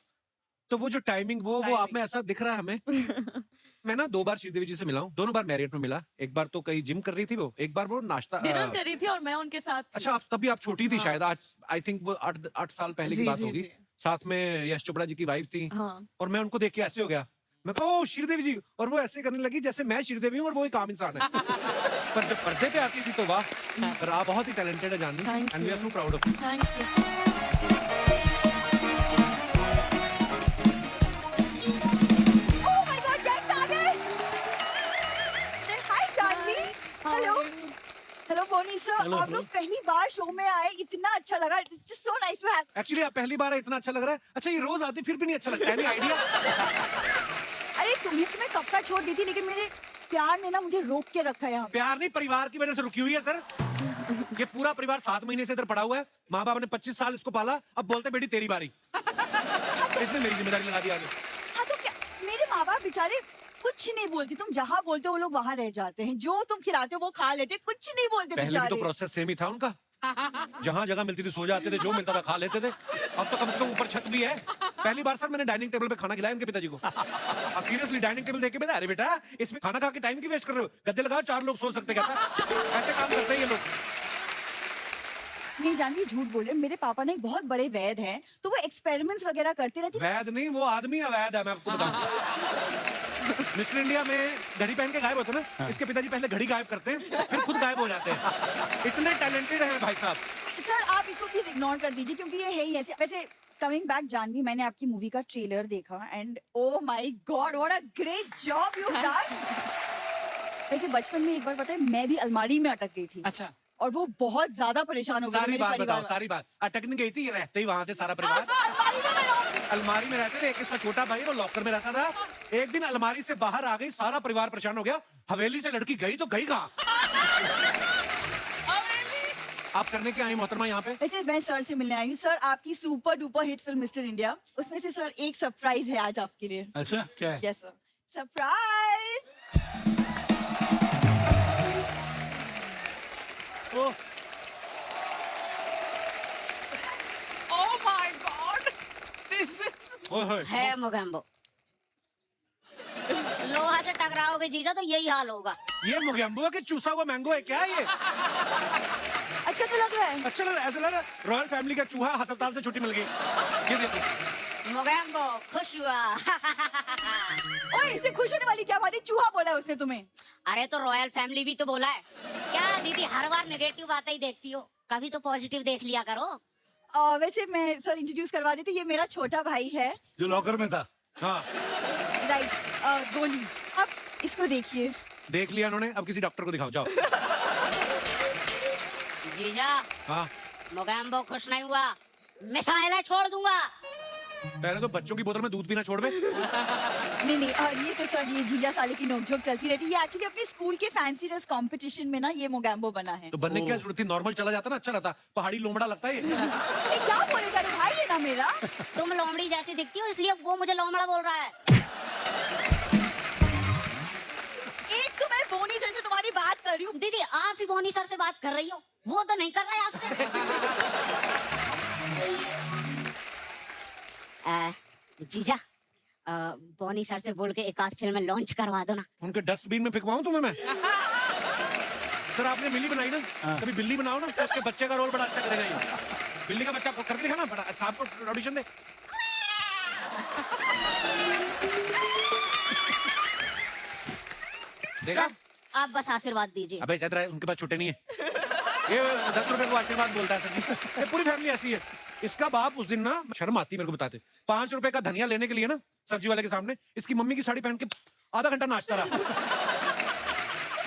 तो वो जो टाइमिंग वो आप में ऐसा दिख रहा है हमें। मैं ना 2 बार श्रीदेवी जी से मिला हूँ, दोनों बार मैरियट में मिला। एक बार तो कहीं जिम कर रही थी वो, एक बार वो नाश्ता डिनर कर रही थी और मैं उनके साथ थी। अच्छा, तभी आप छोटी थी शायद, आज आई थिंक वो 8 साल पहले की जी, बात जी, होगी। जी। साथ में यश चोपड़ा जी की वाइफ थी, हाँ। और मैं उनको देख के ऐसे हो गया, मैं कहा ओ श्रीदेवी जी, और वो ऐसे करने लगी जैसे मैं श्रीदेवी हूँ और वो एक आम इंसान है। पर जब पर्दे पे आती थी तो वाह, पर आप बहुत ही टैलेंटेड है Janhvi, Thank and we are you. So proud of you. Thank you. Oh my God, guests आ गए। Hi Janvi. Hello. Hello Bonnie sir। Hello, आप hello. लोग पहली बार शो में आए, इतना अच्छा लगा। It's just so nice to have। Actually आप पहली बार है, इतना अच्छा लग रहा है। अच्छा, ये रोज आती फिर भी नहीं अच्छा लगता है, नहीं आइडिया? अरे तुम्हें तो मैं कब का छोड़ दी थी, लेकिन मेरे प्यार ने ना मुझे रोक के रखा है यहाँ पे। प्यार नहीं, परिवार की वजह से रुकी हुई है सर। ये पूरा परिवार 7 महीने से इधर पड़ा हुआ है, माँ बाप ने 25 साल इसको पाला, अब बोलते बेटी तेरी बारी। इसने मेरी जिम्मेदारी लगा दी आगे। हाँ तो क्या, मेरे माँ बाप बेचारे कुछ नहीं बोलते, तुम जहाँ बोलते हो वो लोग वहाँ रह जाते हैं, जो तुम खिलाते हो वो खा लेते, कुछ नहीं बोलते पहले भी तो बेचारे। प्रोसेस सेम ही था उनका, जहाँ जगह मिलती थी सो जाते थे, जो मिलता था खा लेते थे। अब तो कम से कम ऊपर छत भी है। पहली बार सर मैंने डाइनिंग टेबल पे खाना खिलाया उनके पिताजी को। सीरियसली डाइनिंग टेबल देख के बता, अरे बेटा इसमें खाना खा के टाइम की वेस्ट कर रहे हो, गद्दे लगाओ 4 लोग सो सकते, क्या था? ऐसे काम करते हैं ये लोग। नहीं जानवी, झूठ बोले, मेरे पापा ने एक बहुत बड़े वैद हैं, तो वो एक्सपेरिमेंट्स वगैरह करते रहते। वैद नहीं, वो आदमी अवैध है, मैं आपको बताऊं। मिस्टर इंडिया में घड़ी पहन के गायब होते हैं ना, इसके पिताजी पहले घड़ी गायब करते हैं, फिर खुद गायब हो जाते हैं। इतने टैलेंटेड हैं भाई साहब। सर आप इसको प्लीज इग्नोर कर दीजिए, क्योंकि ये है ही ऐसे। वैसे कमिंग बैक जानवी, मैंने आपकी मूवी का ट्रेलर देखा and oh my God what a great job you done. वैसे बचपन में एक बार पता है मैं भी अलमारी में अटक गई थी। अच्छा। और वो बहुत ज्यादा परेशान हो गए सारी मेरे बात परिवार बताओ, सारी बात। अटकने गई थी, ये रहते ही वहां थे सारा परिवार। अलमारी में मैं अलमारी में रहते थे, एक इसका छोटा भाई वो लॉकर में रहता था। एक दिन अलमारी से बाहर आ गई, सारा परिवार परेशान हो गया। हवेली से लड़की गई तो गई कहाँ? आप करने के आई मोहतरमा यहाँ पे? वैसे मैं सर से मिलने आई हूँ। सर, आपकी super duper hit film mister India, उसमें से सर एक सरप्राइज है आज आपके लिए। अच्छा क्या है? Yes sir, surprise. Oh, Oh my God! This is. ओए होए। है मोगैम्बो। लोहा से टकराओगे जीजा तो यही हाल होगा। ये मोगैम्बो है कि चूसा हुआ मैंगो है? क्या है ये? अच्छा तो लग रहा है। अच्छा लग रहा है, ऐसा लग रहा है रॉयल फैमिली का चूहा, अस्पताल से छुट्टी मिल गई। ये देखो। मोगैम्बो खुश हुआ। ओए, इसमें खुश होने वाली क्या बात है? चूहा बोला है उसने तुम्हें। अरे तो रॉयल फैमिली भी तो बोला है। क्या दीदी हर बार नेगेटिव बातें ही देखती हो, कभी तो पॉजिटिव देख लिया करो। वैसे मैं सर इंट्रोड्यूस करवा देती, ये मेरा छोटा भाई है। जो लॉकर में था। हाँ, राइट, गोली। अब इसको देखिए। देख लिया उन्होंने, अब किसी डॉक्टर को दिखाओ, जाओ। जीजा हाँ, मोगैम्बो खुश नहीं हुआ, मिसाइलें छोड़ दूंगा। पहले तो बच्चों की बोतल में दूध पीना छोड़ दे। नहीं, ये तो सर ये जीजा साले की नोकझोंक चलती रहती है। ये एक्चुअली अपने स्कूल के फैंसी ड्रेस कंपटीशन में ना ये मोगैम्बो बना है। तो बनने की क्या जरूरत थी? नॉर्मल चला जाता ना, अच्छा लगता। पहाड़ी लोमड़ा लगता है ये। ये क्या बोलेगा रे भाई, ये ना मेरा। तुम लोमड़ी जैसी दिखती हो इसलिए वो मुझे लोमड़ा बोल रहा है। एक तो मैं बोनी सर से तुम्हारी बात कर रही हूँ। दीदी आप ही बोनी सर से बात कर रही हो, वो तो नहीं कर रहा है आपसे। जीजा बोनी सर से बोल के एक आध फिल्म लॉन्च करवा दो ना। उनके डस्टबिन में फेंकवाऊं तुम्हें मैं? सर आपने बिल्ली बनाई ना, कभी बिल्ली बनाओ ना, तो उसके बच्चे का रोल बड़ा अच्छा करेगा ये। बिल्ली का बच्चा करके दिखा ना, बड़ा अच्छा। आपको ऑडिशन दे। देखा? सर आप बस आशीर्वाद दीजिए। अबे चैत्र है, उनके पास छुट्टे नहीं है। ये 10 रुपए को आशीर्वाद बोलता है सर जी। ये पूरी फैमिली ऐसी है। इसका बाप उस दिन ना, शर्म आती है मेरे को बताते, 5 रुपए का धनिया लेने के लिए ना सब्जी वाले के सामने इसकी मम्मी की साड़ी पहन के आधा घंटा नाचता रहा।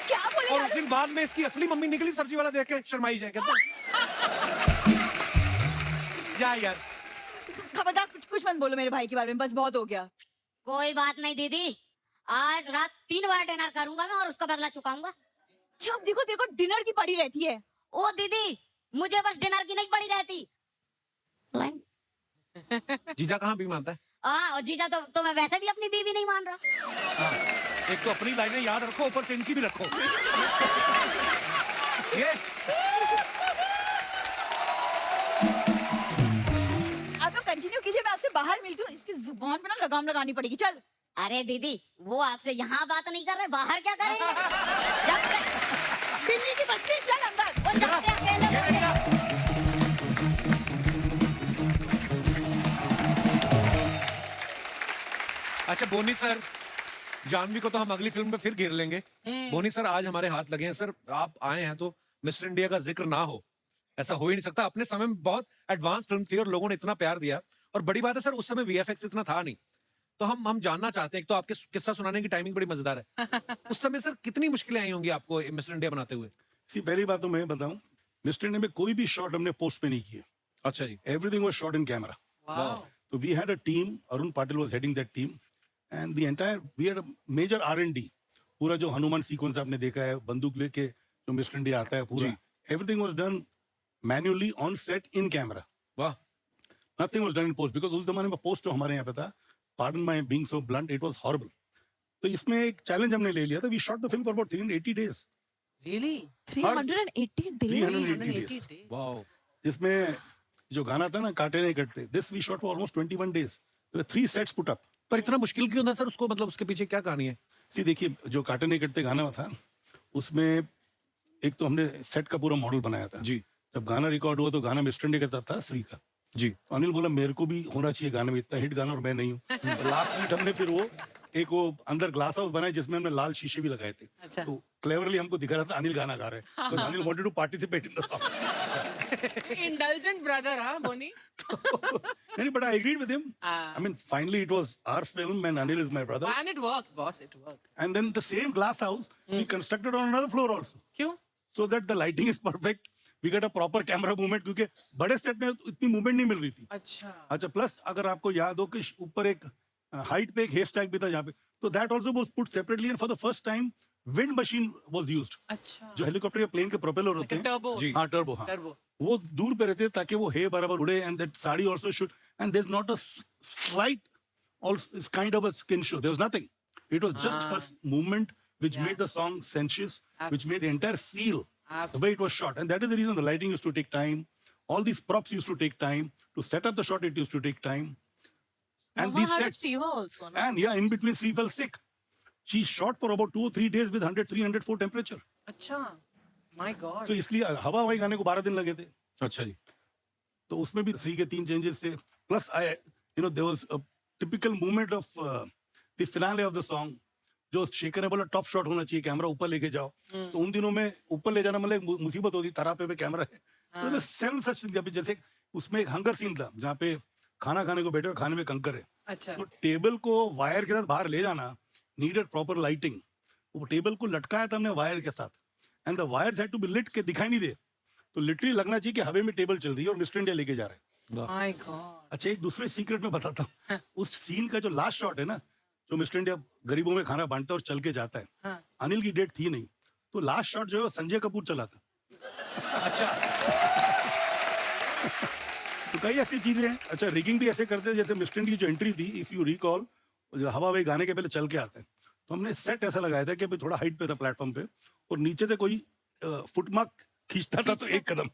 क्या और बोलेगा? उस दिन बाद में इसकी असली मम्मी निकली, सब्जी वाला देख के शर्माई जाए, कहता जा यार। खबरदार कुछ मत बोलो मेरे भाई के बारे में, बस बहुत हो गया। कोई बात नहीं दीदी, आज रात 3 बार डिनर करूंगा मैं और उसका बदला चुकाऊंगा। जब देखो देखो डिनर की पड़ी रहती है। ओ दीदी मुझे बस डिनर की नहीं पड़ी रहती। जीजा कहाँ भी मानता है? और जीजा तो मैं वैसे भी अपनी बीवी नहीं मान रहा। हाँ, एक तो अपनी लाइनें याद रखो, ऊपर से इनकी भी रखो। ये आप लोग कंटिन्यू कीजिए, मैं आपसे बाहर मिलती हूँ। इसकी जुबान पे ना लगाम लगानी पड़ेगी। चल। अरे दीदी वो आपसे यहाँ बात नहीं कर रहे, बाहर क्या करेंगे? जब से- बिल्ली के बच्चे, चल अंदर। वो जब से अकेले हो गए। अच्छा बोनी सर, जानवी को तो हम अगली फिल्म में फिर घेर लेंगे। बोनी सर आज हमारे हाथ लगे हैं सर, आप आए हैं तो मिस्टर इंडिया का जिक्र ना हो, ऐसा हो ही नहीं सकता। अपने समय में बहुत एडवांस फिल्म थी और लोगों ने इतना प्यार दिया। और बड़ी बात है सर, उस समय वीएफएक्स इतना था नहीं। तो हम जानना चाहते हैं, एक तो आपके किस्सा सुनाने की टाइमिंग बड़ी मजेदार है। उस समय सर कितनी मुश्किलें आई होंगी आपको मिस्टर इंडिया बनाते हुए? सी पहली बात तो मैं बताऊं, मिस्टर इंडिया में कोई भी शॉट हमने पोस्ट पे नहीं किया। अच्छा जी। Everything was shot in camera. So we had a team. Arun Patil was heading that team, and the entire we had a major R&D. पूरा जो हनुमान सीक्वेंस आपने देखा है, बंदूक लेके जो मिस्टर इंडिया आता है पूरा, everything was done manually on set in camera. वाह। Nothing was done in post because उस जमाने में पोस्ट जो हमारे यहाँ पे था, pardon my being so blunt, it was horrible. तो इसमें एक चैलेंज हमने ले लिया था. We shot the film for about 380 days. Really? 380 days. 380 days. वाह। जिसमें जो गाना था ना, काटे नहीं कटते, this we shot for almost 21 days. There were 3 sets put up. पर इतना मुश्किल क्यों था सर उसको, मतलब उसके पीछे क्या कहानी है? सी देखिए, जो काटे नहीं कटते गाना था उसमें एक तो हमने सेट का पूरा मॉडल बनाया था जी। जब गाना रिकॉर्ड हुआ तो गाना मिस्टर इंडिया का था, श्री का। जी। तो अनिल बोला मेरे को भी होना चाहिए गाने में, इतना हिट गाना और मैं नहीं हूँ। तो लास्ट मिनट हमने फिर वो एक वो अंदर ग्लास हाउस बनाया जिसमें हमने लाल शीशे भी लगाए थे। अच्छा। तो क्लेवरली हमको दिखा रहा था अनिल गाना गा रहे हैं, तो Anil wanted to participate in the song. Indulgent brother, huh, Boni? नहीं, but I agreed with him. Ah. I mean, finally it was our film and Anil is my brother. And it worked, boss, it worked. And then the same glass house we constructed on another floor also. क्यों? so that the lighting is perfect. We get a proper camera movement क्योंकि बड़े set में तो इतनी movement नहीं मिल रही थी. अच्छा. अच्छा प्लस अगर आपको याद हो कि ऊपर एक हाइट पे एक हेयर स्टैक भी था जहाँ पे, तो that also was put separately and for the first time wind machine was used. अच्छा. जो हेलीकॉप्टर या प्लेन के प्रोपेलर होते हैं, टर्बो. जी. हाँ टर्बो, हाँ टर्बो. वो दूर पे रहते हैं ताकि वो हेयर बराबर उड़े. And that sari also should, and there is not a slight also it's kind of a skin show. There was nothing. It was just her movement which Yeah. made the song sensuous, which made the entire feel the Abs- way it was shot. And that is the reason the lighting used to take time. All these props used to take time. To set up the shot, it used to take time. And Mama these had a sets. fever also, no? And yeah, in between, she fell sick. She shot for about 2 or 3 days with 100, 304 temperature. अच्छा. My God. So इसलिए हवा हवाई गाने को 12 दिन लगे थे. अच्छा जी. तो उसमें भी 3 के 3 चेंजेस थे. Plus there was a typical movement of the finale of the song. जो शेखर ने बोला टॉप शॉट होना चाहिए, कैमरा ऊपर लेके जाओ. तो उन दिनों में ऊपर ले जाना मतलब एक मुसीबत होती. तरापे पे कैमरा है. तो सेवन सच जैसे उसमें एक हंगर सीन था जहाँ पे खाना खाने को बैठे और खाने में कंकर है. अच्छा. तो टेबल को वायर के साथ बाहर ले जाना नीडेड प्रॉपर लाइटिंग. वो टेबल को लटकाया था हमने वायर के साथ, and the wire had to be lit के दिखाई नहीं दे. तो लिटरली लगना चाहिए कि हवे में टेबल चल रही है और मिस्टर इंडिया लेके जा रहे हैं. My God. अच्छा एक दूसरे सीक्रेट में बताता हूँ. उस सीन का जो लास्ट शॉट है ना, जो मिस्टर इंडिया गरीबों में खाना बांटता है और चल के जाता है, हाँ. अनिल की डेट थी नहीं, तो लास्ट शॉट जो है वो संजय कपूर चला था. अच्छा. तो कई ऐसी चीजें हैं. अच्छा रिगिंग भी ऐसे करते हैं जैसे मिस्टर इंडिया की जो एंट्री थी, इफ यू रिकॉल, हवा हवाई गाने के पहले चल के आता है, तो हमने सेट ऐसा लगाया था कि अभी थोड़ा हाइट पे था प्लेटफॉर्म पे, और नीचे से कोई फुटमार्क खींचता था तो एक कदम,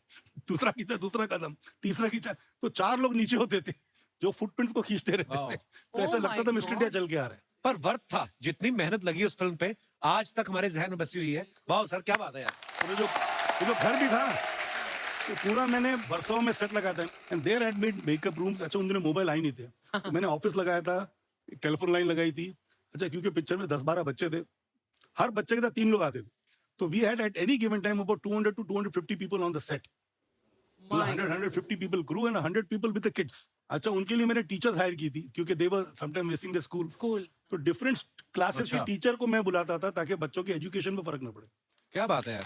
दूसरा खींचा दूसरा कदम, तीसरा खींचा, तो 4 लोग नीचे होते थे जो फुटप्रिंट्स को खींचते रहते थे. तो ऐसा Oh लगता my था मिस्टर इंडिया God. चल के आ रहा है. पर वर्थ था. जितनी मेहनत लगी उस फिल्म पे आज तक हमारे जहन में बसी हुई है. वाह सर, क्या बात है यार. और ये जो घर भी था, तो पूरा मैंने वर्सोवा में सेट लगाया था. And there had made makeup rooms. अच्छा उन दिनों मोबाइल आई नहीं थे, तो मैंने ऑफिस लगाया था, एक टेलीफोन लाइन लगाई थी. अच्छा क्योंकि पिक्चर में 10-12 बच्चे थे, हर बच्चे के साथ 3 लोग आते थे, तो we had at any given time about 200 to 250 people on the set. 100-150 people crew and 100 people with the kids. अच्छा उनके लिए मैंने टीचर्स हायर की थी क्योंकि they were sometime missing the school. School. तो डिफरेंट क्लासेस के अच्छा. टीचर को मैं बुलाता था ताकि बच्चों के एजुकेशन में फर्क न पड़े. क्या बात है यार.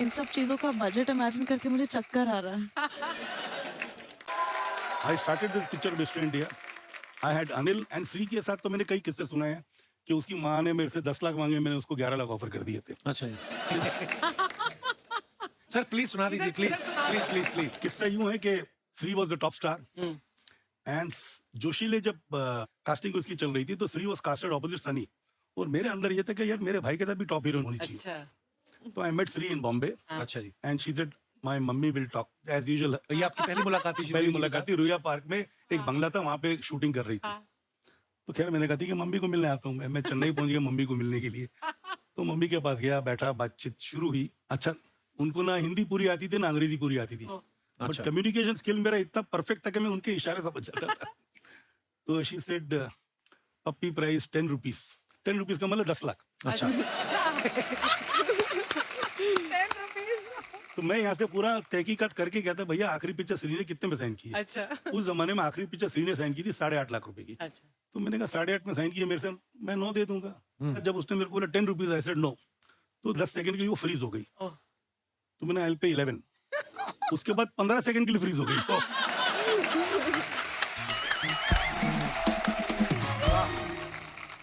इन सब चीजों का बजट इमेजिन करके मुझे चक्कर आ रहा है. I started this picture Mr. India. I had Anil and Shri के साथ तो मैंने कई किस्से सुनाए हैं कि उसकी माँ ने मेरे से 10 लाख मांगे, मैंने उसको 11 लाख ऑफर कर दिए थे. अच्छा जी. सर प्लीज सुना दीजिए. Please please please please. किस्सा यूं है कि Shri was the top star, and जोशीले जब कास्टिंग उसकी चल रही थी तो Shri was casted opposite Sunny, और मेरे अंदर ये था कि यार मेरे भाई के साथ भी टॉप हीरोइन होनी चाहिए. अच्छा. तो I met Shri in Bombay अच्छा जी. And she said my mummy will talk as usual. तो ये आपकी पहली मुलाकात थी? पहली मुलाकात थी रुया पार्क में, एक बंगला था वहां पे शूटिंग कर रही थी. तो खैर मैंने कहा थी कि मम्मी को मिलने आता हूँ. मैं चेन्नई पहुंच गया मम्मी को मिलने के लिए. तो मम्मी के पास गया, बैठा, बातचीत शुरू हुई. अच्छा उनको ना हिंदी पूरी आती थी ना अंग्रेजी पूरी आती थी, बट अच्छा. कम्युनिकेशन स्किल मेरा इतना परफेक्ट था कि मैं उनके इशारे समझ जाता था. तो she said puppy price 10 rupees. 10 rupees का मतलब 10 लाख. अच्छा. 10 rupees. तो मैं यहाँ से पूरा तहकीकात करके कहता भैया आखिरी पिक्चर श्री ने कितने में साइन की है. अच्छा. उस जमाने में आखिरी पिक्चर श्री ने साइन की थी 8.5 लाख रुपए की. अच्छा. तो मैंने कहा 8.5 में साइन किया, मेरे से मैं 9 दे दूंगा. जब उसने मेरे को बोला 10 रुपीज, आई सेड नो. तो 10 सेकंड के लिए वो फ्रीज हो गई. ओह. तो मैंने आई पे 11. उसके बाद 15 सेकंड के लिए फ्रीज हो गई. तो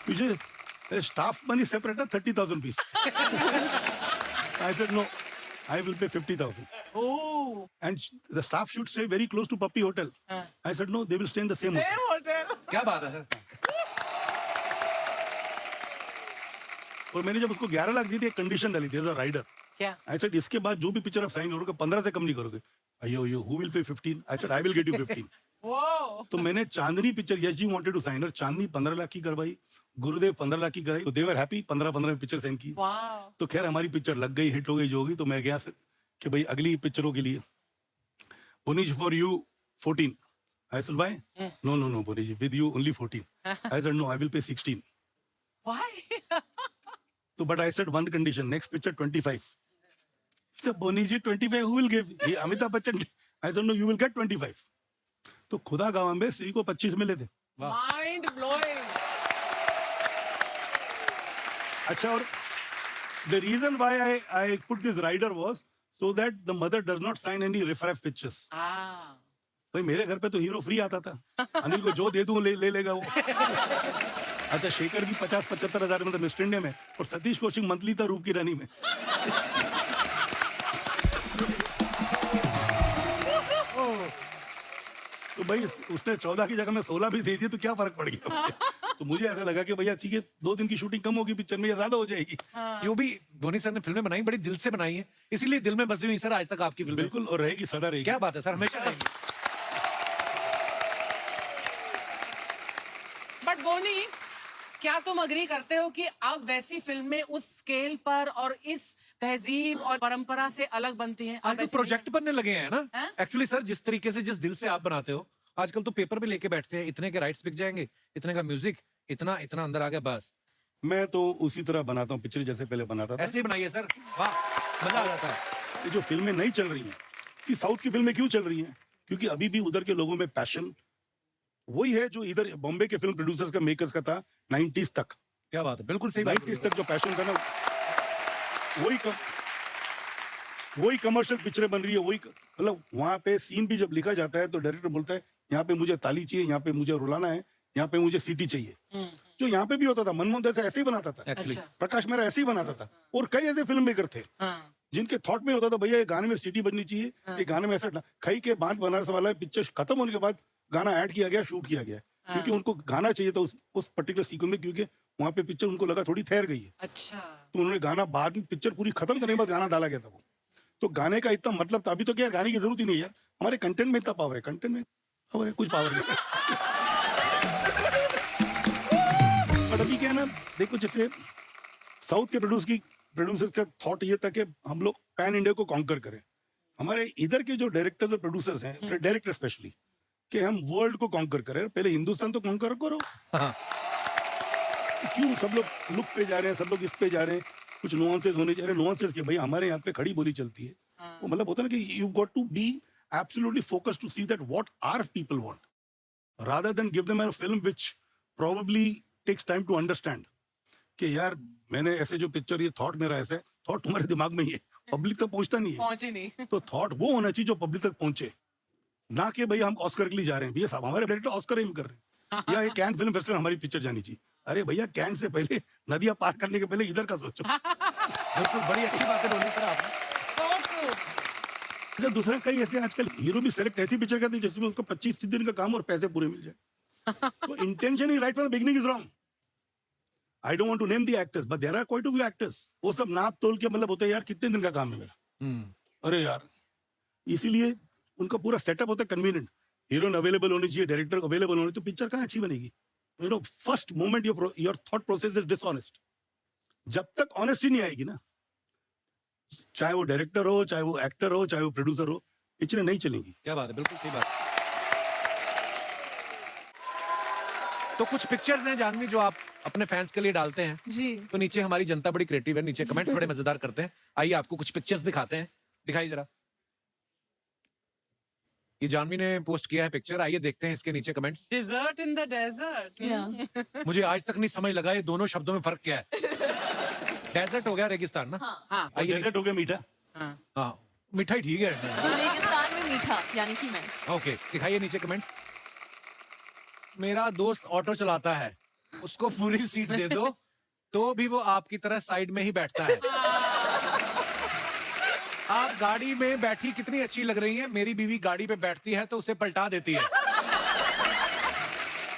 मुझे स्टाफ मनी सेपरेट है 30,000 rupees. I said no, I will pay 50,000. Oh. And the staff should stay very close to Puppy Hotel. I said no, they will stay in the same hotel. Same hotel. क्या बात है sir. और मैंने जब उसको 11 लाख दी थी, एक condition डाली थी एज अ राइडर. क्या? I said इसके बाद जो भी पिक्चर आप साइन करोगे 15 से कम नहीं करोगे. अयो who will pay 15? I said I will get you 15. Whoa. तो मैंने Chandni picture Yash ji wanted to sign और चांदनी 15 लाख की करवाई, गुरुदेव 15 लाख की कराई. तो दे वर हैप्पी. 15 में पिक्चर साइन की. Wow. तो खैर हमारी पिक्चर लग गई, हिट हो गई, जो होगी. तो मैं गया कि भाई अगली पिक्चरों के लिए Bonish for you 14. I said why? No Bonish, with you only 14. I said no, I will pay 16. Why? So but I said one condition, next picture 25. He said Bonish 25 who will give? He, Amitabh Bachchan. I said no, you will get 25. तो खुदा गाँव में श्री को 25 मिले थे. Mind blowing. अच्छा, और The reason why I put this rider was so that the mother does not sign any riff-raff pictures. Ah. भाई मेरे घर पे तो हीरो फ्री आता था, अनिल को जो दे दूं ले लेगा वो। अच्छा शेखर भी 50-75 हजार में था मिस्टर इंडिया में, और सतीश कौशिक मंथली था रूप की रानी में। तो भाई उसने 14 की जगह में 16 भी दे दिए तो क्या फर्क पड़ गया मुझे? तो मुझे ऐसा लगा कि भैया ठीक है 2 दिन की शूटिंग कम होगी पिक्चर में, या ज्यादा हो जाएगी। जो भी धोनी सर ने फिल्में बनाई बड़ी दिल से बनाई है, इसीलिए दिल में बसी हुई सर आज तक आपकी फिल्म। बिल्कुल, और रहेगी, सदा रहेगी। क्या बात है सर, हमेशा रहेंगी। बट बोनी, क्या तुम अग्री करते हो कि अब वैसी फिल्में उस स्केल पर और इस तहजीब और परंपरा से अलग बनती हैं? अब आजकल ऐसी प्रोजेक्ट बनने लगे हैं ना हैं? एक्चुअली सर, जिस तरीके से जिस दिल से आप बनाते हो, आजकल तो पेपर पे लेके बैठते हैं, इतने के राइट्स बिक जाएंगे, इतने का म्यूजिक, इतना इतना अंदर आ गया, बस मैं तो उसी तरह बनाता हूँ पिक्चर जैसे पहले बनाता था। ऐसे ही बनाइए सर, वाह मजा आ जाता है। ये जो फिल्में नहीं चल रही हैं, साउथ की फिल्में क्यों चल रही हैं? क्योंकि अभी भी उधर के लोगों में पैशन वही है जो इधर बॉम्बे के फिल्म प्रोड्यूसर्स का, मेकर्स का था 90s तक। क्या बात है, बिल्कुल सही बात 90s तक जो पैशन था ना, वही कमर्शियल पिक्चरें बन रही है, वही मतलब वहाँ पे सीन भी जब लिखा जाता है तो डायरेक्टर बोलता है यहाँ पे मुझे ताली चाहिए, यहाँ पे मुझे रुलाना है, यहाँ पे मुझे सीटी चाहिए। जो यहाँ पे भी होता था, मनमोहन दास ऐसे ही बनाता था, एक्चुअली प्रकाश मेहरा ऐसे ही बनाता था, और कई ऐसे फिल्म मेकर थे हाँ। जिनके थॉट में होता था भैया ये गाने में सीटी बजनी चाहिए, ये गाने में ऐसा। खई के बांध बनारस वाला पिक्चर खत्म होने के बाद गाना ऐड किया गया, शूट किया गया, क्योंकि उनको गाना चाहिए था उस पर्टिकुलर सीक्वेंस में, क्योंकि वहाँ पे पिक्चर उनको लगा थोड़ी ठहर गई है, अच्छा। तो उन्होंने गाना बाद में पिक्चर पूरी खत्म करने के बाद गाना डाला गया था वो। तो गाने का इतना मतलब था, अभी तो क्या गाने की जरूरत ही नहीं है यार, हमारे कंटेंट में इतना पावर है, कंटेंट में पावर है, कुछ पावर नहीं। बट अभी क्या है ना, देखो जैसे साउथ के प्रोड्यूसर्स का थॉट ये था कि हम लोग पैन इंडिया को कॉन्कर करें। हमारे इधर के जो डायरेक्टर्स और प्रोड्यूसर्स हैं, डायरेक्टर स्पेशली, कि हम वर्ल्ड को कॉन्कर करें, पहले हिंदुस्तान तो कॉन्कर करो। क्यों सब लोग लुक पे जा रहे हैं, सब लोग इस पे जा रहे हैं, कुछ नुआंसेस होने जा रहे हैं। नुआंसेस के भाई हमारे यहाँ पे खड़ी बोली चलती है, वो मतलब होता है ना कि you got to be absolutely focused to see that what our people want, rather than give them a film which probably takes time to understand कि यार मैंने ऐसे जो पिक्चर, ये थॉट मेरा ऐसे, थॉट तुम्हारे दिमाग में ही है, पब्लिक तक पहुंचता नहीं है। पहुंची नहीं। तो थॉट वो होना चाहिए जो पब्लिक तक पहुंचे, ना कि भाई हम ऑस्कर के लिए जा रहे हैं, भैया साहब हमारे डायरेक्टर ऑस्कर एम कर रहे हैं, या ये कैन फिल्म फेस्टिवल हमारी पिक्चर जानी चाहिए। अरे भैया कैन से पहले, नदियां पार करने के पहले इधर का सोचो। बिल्कुल, बड़ी अच्छी बातें बोली सर आपने। So true. अच्छा दूसरा, कई ऐसे आजकल हीरो भी सेलेक्ट ऐसी पिक्चर करते हैं जिसमें उसको 25 दिन का काम और पैसे पूरे मिल जाए। तो इंटेंशन ही right from the beginning is wrong. I don't want to name the actors, but there are quite a few actors, वो सब नाप तोल के मतलब होता है यार कितने दिन का काम है मेरा, अरे यार, इसीलिए उनका पूरा सेटअप होता है कन्वीनियंट, हीरोइन अवेलेबल होनी चाहिए, डायरेक्टर अवेलेबल होनी, तो पिक्चर कहाँ अच्छी बनेगी? You know, first moment your thought process is dishonest. जब तक ऑनेस्टी नहीं आएगी ना, चाहे वो डायरेक्टर हो, चाहे वो एक्टर हो, चाहे वो प्रोड्यूसर हो, पिक्चरें नहीं चलेंगी। क्या बात है, बिल्कुल सही बात। तो कुछ पिक्चर्स हैं जानवी जो आप अपने फैंस के लिए डालते हैं, जी। तो नीचे हमारी जनता बड़ी क्रिएटिव है, नीचे कमेंट्स बड़े मजेदार करते हैं। आइए आपको कुछ पिक्चर्स दिखाते हैं, दिखाइए जरा। ये जानवी ने पोस्ट किया है पिक्चर, आइए देखते हैं इसके नीचे comments. Dessert in the desert. Yeah. मुझे आज तक नहीं समझ लगा ये दोनों शब्दों में फर्क क्या है। डेजर्ट हो गया रेगिस्तान ना, हाँ। आइए डेजर्ट हो गया मीठा, हाँ। हाँ मिठाई ठीक है। रेगिस्तान में मीठा, यानी कि मैं। ओके, दिखाइए नीचे कमेंट्स। मेरा दोस्त ऑटो चलाता है, उसको पूरी सीट दे दो तो भी वो आपकी तरह साइड में ही बैठता है। आप गाड़ी में बैठी कितनी अच्छी लग रही हैं, मेरी बीवी गाड़ी पे बैठती है तो उसे पलटा देती है।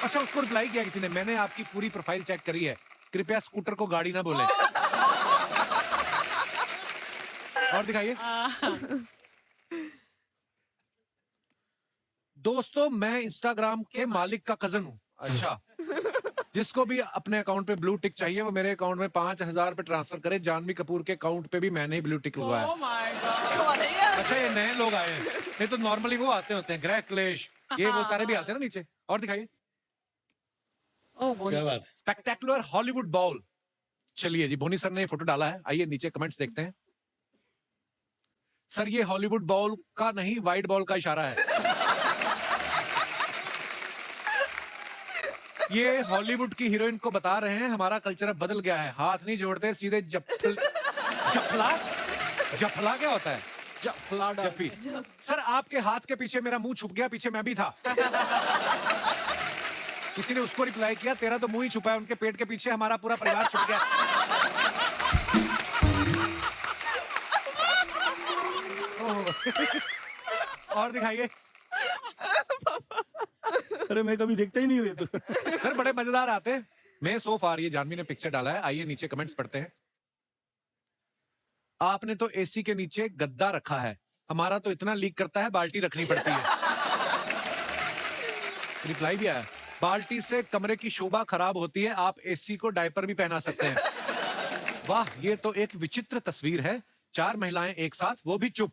अच्छा, उसको रिप्लाई किया किसी ने, मैंने आपकी पूरी प्रोफाइल चेक करी है, कृपया स्कूटर को गाड़ी ना बोले। और दिखाइए। दोस्तों, मैं इंस्टाग्राम के मालिक का कजन हूँ। अच्छा, जिसको भी अपने अकाउंट पे ब्लू टिक चाहिए वो मेरे अकाउंट में 5,000 पे ट्रांसफर करे। जानवी कपूर के अकाउंट पे भी मैंने ही ब्लू टिक लगवाया। Oh my God. कौन है यार? अच्छा, ये नए लोग आए हैं, नहीं तो नॉर्मली वो आते होते हैं, ग्रह क्लेश, ये वो सारे भी आते हैं ना नीचे। और दिखाइए। Oh, बोनी। क्या बात है। Spectacular Hollywood ball. चलिए जी, बोनी सर ने ये फोटो डाला है, आइए नीचे कमेंट्स देखते हैं। सर, ये हॉलीवुड बॉल का नहीं, वाइट बॉल का इशारा है। ये हॉलीवुड की हीरोइन को बता रहे हैं हमारा कल्चर अब बदल गया है, हाथ नहीं जोड़ते, सीधे जप्फल जफला जफला क्या होता है? जफलाडा। जफी। सर आपके हाथ के पीछे मेरा मुंह छुप गया, पीछे मैं भी था। किसी ने उसको रिप्लाई किया, तेरा तो मुंह ही छुपा है, उनके पेट के पीछे हमारा पूरा परिवार छुप गया। और दिखाइए। अरे मैं कभी देखता ही नहीं हुए तो। सर बड़े मजेदार आते हैं। मैं सो फार ये जानवी ने पिक्चर डाला है, आइए नीचे कमेंट्स पढ़ते हैं। आपने तो एसी के नीचे गद्दा रखा है, हमारा तो इतना लीक करता है बाल्टी रखनी पड़ती है। रिप्लाई भी आया, बाल्टी से कमरे की शोभा खराब होती है, आप एसी को डायपर भी पहना सकते हैं। वाह, ये तो एक विचित्र तस्वीर है, 4 महिलाएं एक साथ, वो भी चुप।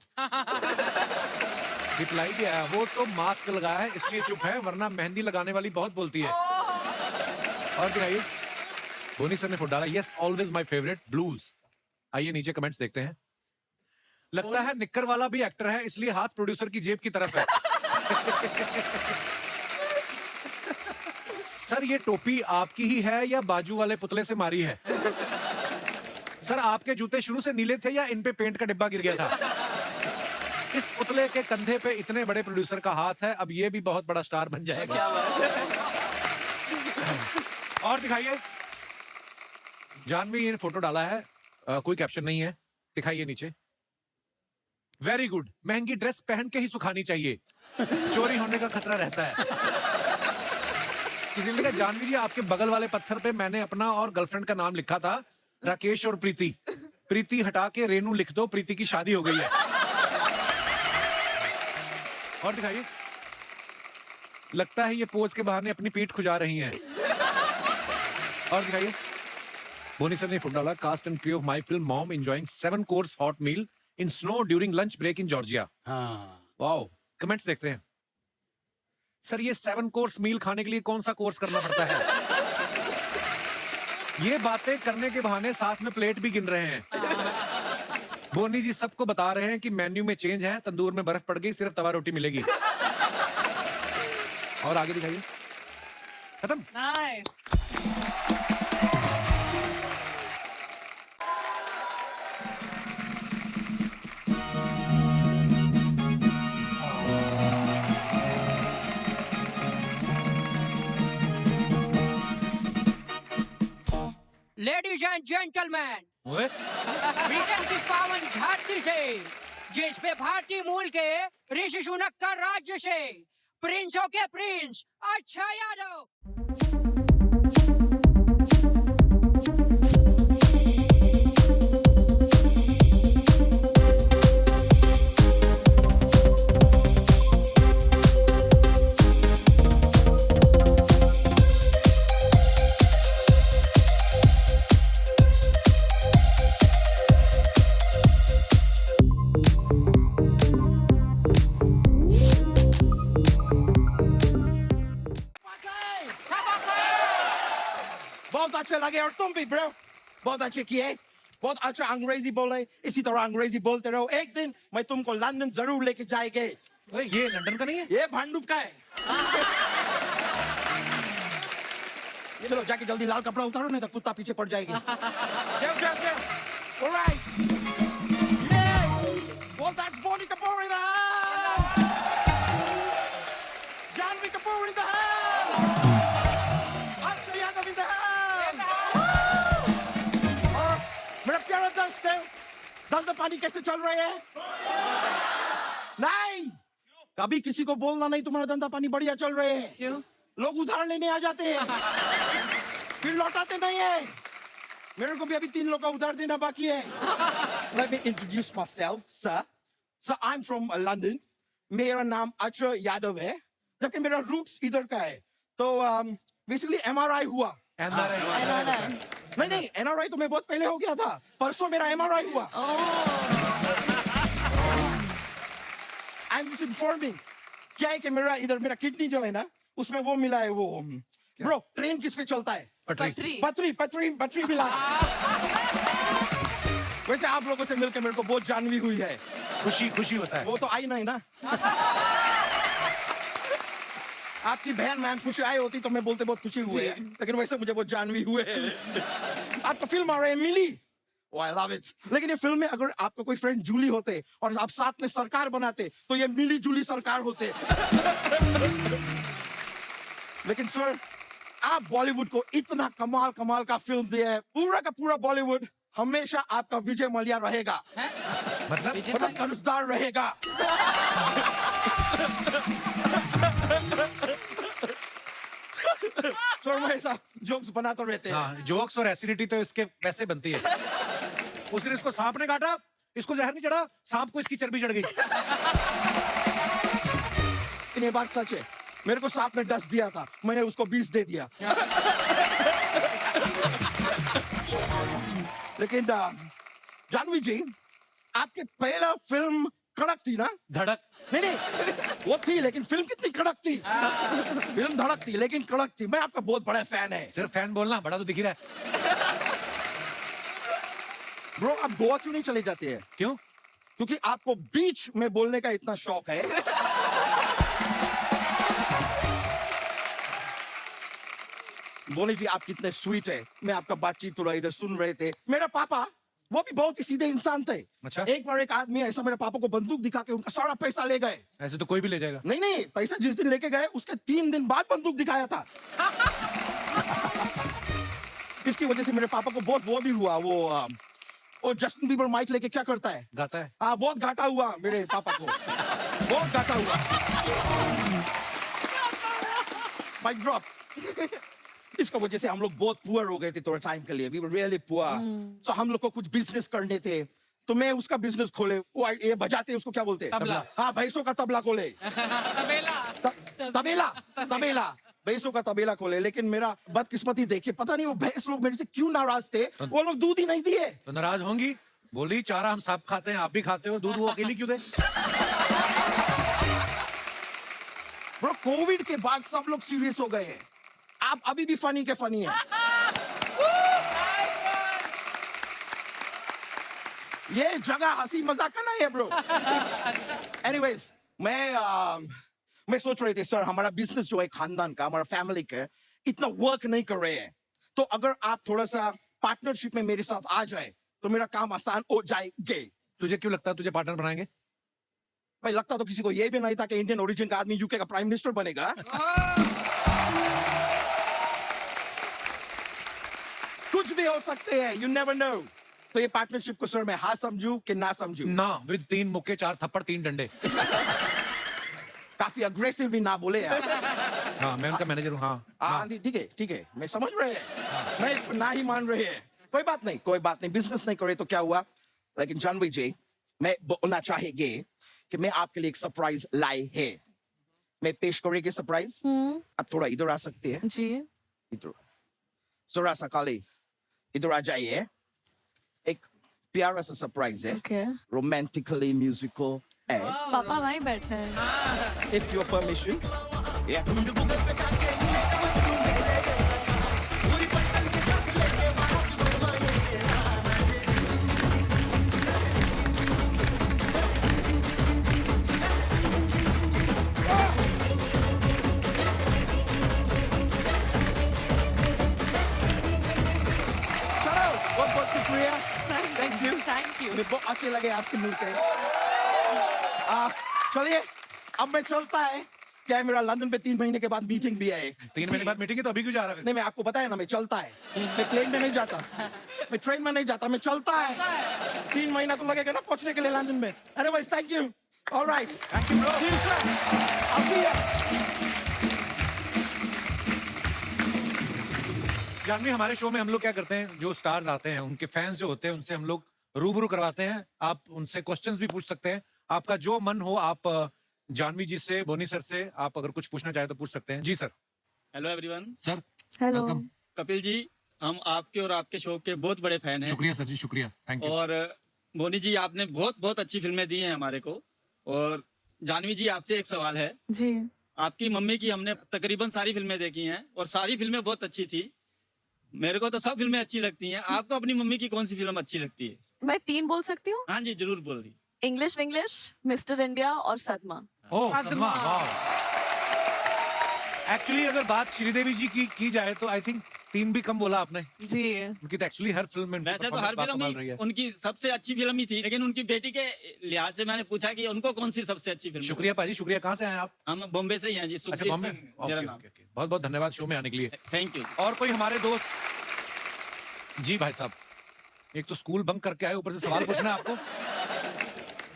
रिप्लाई भी आया, वो तो मास्क लगाया है इसलिए चुप है, वरना मेहंदी लगाने वाली बहुत बोलती है। और दिखाइए, धोनी सर ने फुट डाला, yes always my favourite blues. आइए नीचे कमेंट्स देखते हैं। लगता है निक्कर वाला भी एक्टर है, इसलिए हाथ प्रोड्यूसर की जेब की तरफ है। सर ये टोपी आपकी ही है या बाजू वाले पुतले से मारी है? सर आपके जूते शुरू से नीले थे या इन पे पेंट का डिब्बा गिर गया था? इस पुतले के कंधे पे इतने बड़े प्रोड्यूसर का हाथ है, अब ये भी बहुत बड़ा स्टार बन जाएगा। और दिखाइए, जानवी ने फोटो डाला है, कोई कैप्शन नहीं है, दिखाइए नीचे। वेरी गुड, महंगी ड्रेस पहन के ही सुखानी चाहिए, चोरी होने का खतरा रहता है। किसी ने कहा, जानवी जी आपके बगल वाले पत्थर पे मैंने अपना और गर्लफ्रेंड का नाम लिखा था, राकेश और प्रीति। प्रीति हटा के रेनू लिख दो, प्रीति की शादी हो गई है। और दिखाइए, लगता है ये पोज के बहाने अपनी पीठ खुजा रही हैं। और दिखाइए, बोनी सर ने फुट डाला, cast and crew of my film Mom enjoying 7 course hot meal in snow during lunch break in Georgia. हाँ, वाओ, कमेंट्स देखते हैं। सर ये 7 कोर्स मील खाने के लिए कौन सा कोर्स करना पड़ता है? ये बातें करने के बहाने साथ में प्लेट भी गिन रहे हैं। बोनी जी सबको बता रहे हैं कि मेन्यू में चेंज है, तंदूर में बर्फ पड़ गई, सिर्फ तवा रोटी मिलेगी। और आगे दिखाइए, खत्म। नाइस। लेडीज एंड जेंटलमैन, ओए, ब्रिटेन की पावन धरती से, जिस पे भारतीय मूल के ऋषि शुनक का राज्य से, प्रिंसों के प्रिंस अच्छा यादव। बहुत अच्छे लगे और तुम भी ब्रो बहुत अच्छे किए, बहुत अच्छा अंग्रेजी बोले, इसी तरह अंग्रेजी बोलते रहो, एक दिन मैं तुमको लंदन जरूर लेके जाएंगे। ओए, ये लंदन का नहीं है? ये भांडुप का है। चलो जाके जल्दी लाल कपड़ा उतारो, नहीं तो कुत्ता पीछे पड़ जाएगी। जाओ जाओ जाओ। Alright. Yeah. Well, that's Bonnie Kapoor in the house. Janvi Kapoor in the house. Akshay Yadav in the house. और मेरा प्यारा दोस्त है, धंधा पानी कैसे चल रहे हैं? नहीं, कभी किसी को बोलना नहीं तुम्हारा धंधा पानी बढ़िया चल रहे हैं। क्यों? लोग उधार लेने आ जाते हैं, फिर लौटाते नहीं है। मेरे को भी अभी 3 लोग का उधार देना बाकी है। Let me introduce myself, sir. Sir, I'm from London. मेरा नाम अक्षय यादव है, जबकि मेरा रूट्स इधर का है। तो बेसिकली MRI हुआ। नहीं, NRI तो मैं बहुत पहले हो गया था, परसों मेरा MRI हुआ। I'm just informing, क्या है कि मेरा इधर मेरा किडनी जो है ना, उसमें वो मिला है, वो ब्रो ट्रेन किस पे चलता है? पटरी मिला। वैसे आप लोगों से मिलकर मेरे को बहुत जानवी हुई है। खुशी होता है। वो तो आई नहीं ना। आपकी बहन मैम खुशी आई होती तो मैं बोलते बहुत खुशी हुए, लेकिन वैसे मुझे बहुत जानवी हुए। आपका फिल्म आ रहा है मिली, Oh, I love it. लेकिन ये फिल्म में अगर आपका कोई फ्रेंड जूली होते और आप साथ में सरकार बनाते तो ये मिली जुली सरकार होते। लेकिन सर आप बॉलीवुड को इतना कमाल कमाल का फिल्म दिया है, पूरा का पूरा बॉलीवुड हमेशा आपका विजय मल्ल्या रहेगा, मतलब कर्जदार रहेगा। सर मैं ऐसा जोक्स बनाते रहते हैं। हाँ, जोक्स और एसिडिटी तो इसके वैसे बनती है। उस दिन इसको सांप ने काटा, इसको जहर नहीं चढ़ा, सांप को इसकी चर्बी चढ़ गई। ये बात सच है, मेरे को सांप ने 10 दिया था, मैंने उसको 20 दे दिया। लेकिन जानवी जी, आपके पहला फिल्म कड़क थी ना? धड़क। नहीं वो थी, लेकिन फिल्म कितनी कड़क थी। फिल्म धड़क थी लेकिन कड़क थी। मैं आपका बहुत बड़ा फैन है। सिर्फ फैन बोलना, बड़ा तो दिख ही रहा है। ब्रो आप गोवा क्यों नहीं चले जाते हैं? क्यों? क्योंकि आपको बीच में बोलने का इतना शौक है। बोनी जी आप कितने स्वीट है। मैं आपका बातचीत थोड़ा इधर सुन रहे थे। मेरा पापा वो भी बहुत ही सीधे इंसान थे। अच्छा। एक बार एक आदमी ऐसा मेरे पापा को बंदूक दिखा के उनका सारा पैसा ले गए। ऐसे तो कोई भी ले जाएगा। नहीं पैसा जिस दिन लेके गए उसके 3 दिन बाद बंदूक दिखाया था। इसकी वजह से मेरे पापा को बहुत वो भी हुआ। वो जस्टिन बीबर माइक लेके क्या करता है? गाता है। हाँ बहुत घाटा हुआ मेरे पापा को, बहुत घाटा हुआ। Mic drop. इसका वजह से हम लोग बहुत पुअर हो गए थे थोड़ा टाइम के लिए। We were really poor. So हम लोग को कुछ बिजनेस करने थे, तो मैं उसका बिजनेस खोले। वो ये बजाते उसको क्या बोलते हैं? तबला। हाँ भैंसों का तबला खोले। तबेला भैंसों का तबेला खोले। लेकिन मेरा बदकिस्मती देखिए, पता नहीं वो भैंस लोग मेरे से क्यों नाराज थे। वो लोग दूध ही नहीं दिए। तो नाराज होंगी, बोल रही चारा हम सब खाते हैं, आप भी खाते हो, दूध वो अकेली क्यों दे? ब्रो कोविड के बाद सब लोग सीरियस हो गए हैं। आप अभी भी फनी के फनी हैं। ये जगह हंसी मजाक का नहीं है ब्रो। एनीवेज मैं सोच रही थी सर, हमारा बिजनेस जो है खानदान का, हमारा फैमिली का, इतना वर्क नहीं कर रहे हैं। तो अगर आप थोड़ा सा पार्टनरशिप में मेरे साथ आ जाए तो मेरा काम आसान हो जाएगा। तुझे क्यों लगता है तुझे पार्टनर बनाएंगे? भाई लगता तो किसी को ये भी नहीं था कि इंडियन ओरिजिन का आदमी यूके का प्राइम मिनिस्टर बनेगा। कुछ भी हो सकते हैं, यू नेवर नो। तो ये पार्टनरशिप को सर मैं हाँ समझू कि ना समझू? ना, विद 3 मुक्के 4 थप्पड़ 3 डंडे। काफी अग्रेसिव भी ना बोले यार। हाँ मैं उनका मैनेजर हूँ। हाँ ठीक है मैं समझ रहे हैं। मैं इसको ना ही मान रहे हैं। कोई बात नहीं, बिजनेस नहीं करे तो क्या हुआ। लेकिन जानवी जी, मैं बोलना चाहेंगे कि मैं आपके लिए एक सरप्राइज लाई है। मैं पेश करेंगे सरप्राइज। आप थोड़ा इधर आ सकते हैं? जी। इधर जरा सा काली इधर आ जाइए। एक प्यारा सा सरप्राइज है, ओके। रोमांटिकली म्यूजिकल है। पापा वहीं बैठे हैं। If your permission, yeah. चलो, बहुत शुक्रिया। Thank you. मुझे बहुत अच्छे लगे आपसे मिलकर। चलिए अब मैं चलता है। क्या है, मेरा लंदन में 3 महीने के बाद मीटिंग भी है एक। 3 महीने बाद मीटिंग है, तो अभी क्यों जा रहा है? नहीं मैं आपको बताया ना, मैं चलता है। मैं प्लेन में नहीं जाता, मैं ट्रेन में नहीं जाता, मैं चलता है। 3 महीना तो लगेगा ना पहुंचने के लिए लंदन में। Anyways, thank you. All right. Thank you, bro. See you, sir. I'll see you. Janvi, हमारे शो में हम लोग क्या करते हैं, जो स्टार्स आते हैं उनके फैंस जो होते हैं उनसे हम लोग रूबरू करवाते हैं। आप उनसे क्वेश्चंस भी पूछ सकते हैं, आपका जो मन हो। आप जानवी जी से, बोनी सर से आप अगर कुछ पूछना चाहे तो पूछ सकते हैं। जी sir. Hello everyone. Sir hello. Welcome. Kapil ji, हम आपके और आपके शो के बहुत बड़े फैन हैं। शुक्रिया सर जी, शुक्रिया, थैंक यू। और बोनी जी, आपने बहुत बहुत अच्छी फिल्में दी हैं हमारे को। और जानवी जी, आपसे एक सवाल है। जी। आपकी मम्मी की हमने तकरीबन सारी फिल्में देखी हैं और सारी फिल्में बहुत अच्छी थी। मेरे को तो सब फिल्में अच्छी लगती हैं। आपको अपनी मम्मी की कौन सी फिल्म अच्छी लगती है? मैं 3 बोल सकती हूँ? हाँ जी, जरूर बोल दी। इंग्लिश विंग्लिश, मिस्टर इंडिया और सदमा। ओह सदमा, वाह। एक्चुअली अगर बात श्रीदेवी जी की जाए तो आई थिंक 3 भी कम बोला आपने, जी उनकी तो एक्चुअली हर फिल्म में उनकी वैसे तो हर performance फिल्म बाकमाल रही ही है। उनकी सबसे अच्छी फिल्म ही थी, लेकिन उनकी बेटी के लिहाज से मैंने पूछा कि उनको कौन सी सबसे अच्छी फिल्म। शुक्रिया पाजी, शुक्रिया। कहाँ से आए आप? हम बॉम्बे से ही हैं जी। अच्छा, सुखबीर बॉम्बे। सिंह मेरा नाम। बहुत बहुत धन्यवाद शो में आने के लिए। Thank you. और कोई हमारे दोस्त? जी भाई साहब, एक तो स्कूल बंक करके आए, ऊपर से सवाल पूछना है आपको।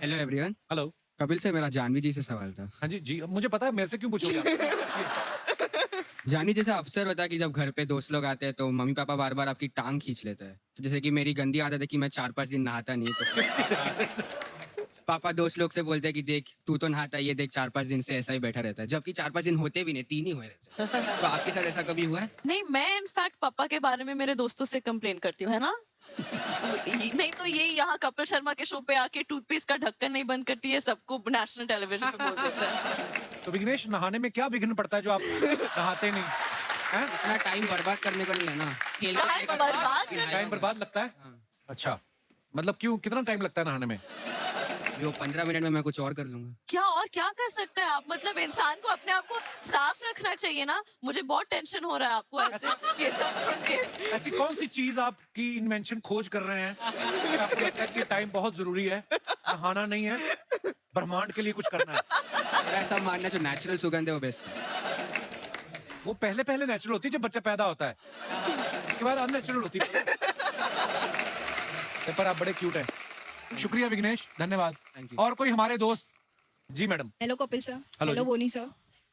Hello everyone, hello. कपिल से मेरा जानवी जी से सवाल था। हाँ जी जी, मुझे पता है, मेरे से क्यों पूछोगे आप? जानवी जैसा अफसर होता है कि जब घर पे दोस्त लोग आते हैं तो मम्मी पापा बार बार आपकी टांग खींच लेते हैं। तो जैसे कि मेरी गंदी आदत है कि मैं 4-5 दिन नहाता नहीं, तो पापा दोस्त लोग से बोलते हैं कि देख तू तो नहाता है, ये देख 4-5 दिन से ऐसा ही बैठा रहता है, जबकि 4-5 दिन होते भी नहीं, 3 ही हुए रहते हैं। तो आपके साथ ऐसा कभी हुआ है? नहीं, मैं इनफैक्ट पापा के बारे में मेरे दोस्तों से कंप्लेन करती हूँ, है ना? नहीं तो ये यहाँ कपिल शर्मा के शो पे आके टूथपेस्ट का ढक्कन नहीं बंद करती है, सबको नेशनल टेलीविजन पे बोल देता है। तो विघ्नेश, नहाने में क्या विघ्न पड़ता है जो आप नहाते नहीं हैं? इतना टाइम बर्बाद करने को नहीं है ना, खेल के टाइम बर्बाद करने- टाइम बर्बाद लगता है? हाँ। अच्छा, मतलब क्यों, कितना टाइम लगता है नहाने में? वो 15 मिनट में मैं कुछ और कर लूंगा। क्या और क्या कर सकते हैं आप? मतलब इंसान को अपने आप को साफ रखना चाहिए ना। मुझे बहुत टेंशन हो रहा है आपको ऐसे ये सब सुन के। ऐसी कौन सी चीज आपकी इन्वेंशन खोज कर रहे हैं कि आपको लगता है कि ये टाइम बहुत जरूरी है, नहाना नहीं है, ब्रह्मांड के लिए कुछ करना है? मेरा ऐसा मानना है जो नेचुरल सुगंध है वो बेस्ट है। वो पहले पहले नेचुरल होती है जब बच्चा पैदा होता है, उसके बाद अननेचुरल होती है। पर आप बड़े क्यूट हैं। शुक्रिया विघ्नेश, धन्यवाद। Thank you. और कोई हमारे दोस्त? जी madam. Hello Kapil sir, Hello hello जी। Boney sir,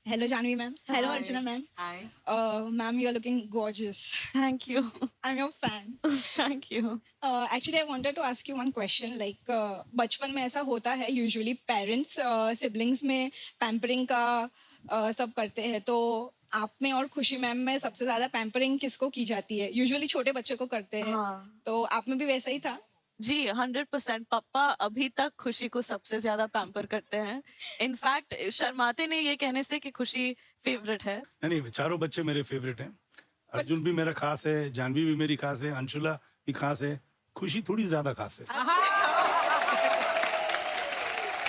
hello Janhvi ma'am, hello Hi. Archana ma'am. Hi. Ma'am you are looking gorgeous, Thank you. I am your fan. Thank you. Actually I wanted to ask you one question, like बचपन में ऐसा होता है usually parents siblings में pampering का सब करते हैं, तो आप में और खुशी मैम में सबसे ज्यादा पैम्परिंग किसको की जाती है? यूजुअली छोटे बच्चे को करते हैं, हाँ। तो आप में भी वैसा ही था? जी 100% पापा अभी तक खुशी को सबसे ज्यादा पैम्पर करते हैं। इनफैक्ट शर्माते नहीं ये कहने से कि खुशी फेवरेट है। नहीं, चारों बच्चे मेरे फेवरेट हैं। अर्जुन भी मेरा खास है, जानवी भी मेरी खास है, अंशुला भी खास है, खुशी थोड़ी ज्यादा खास है।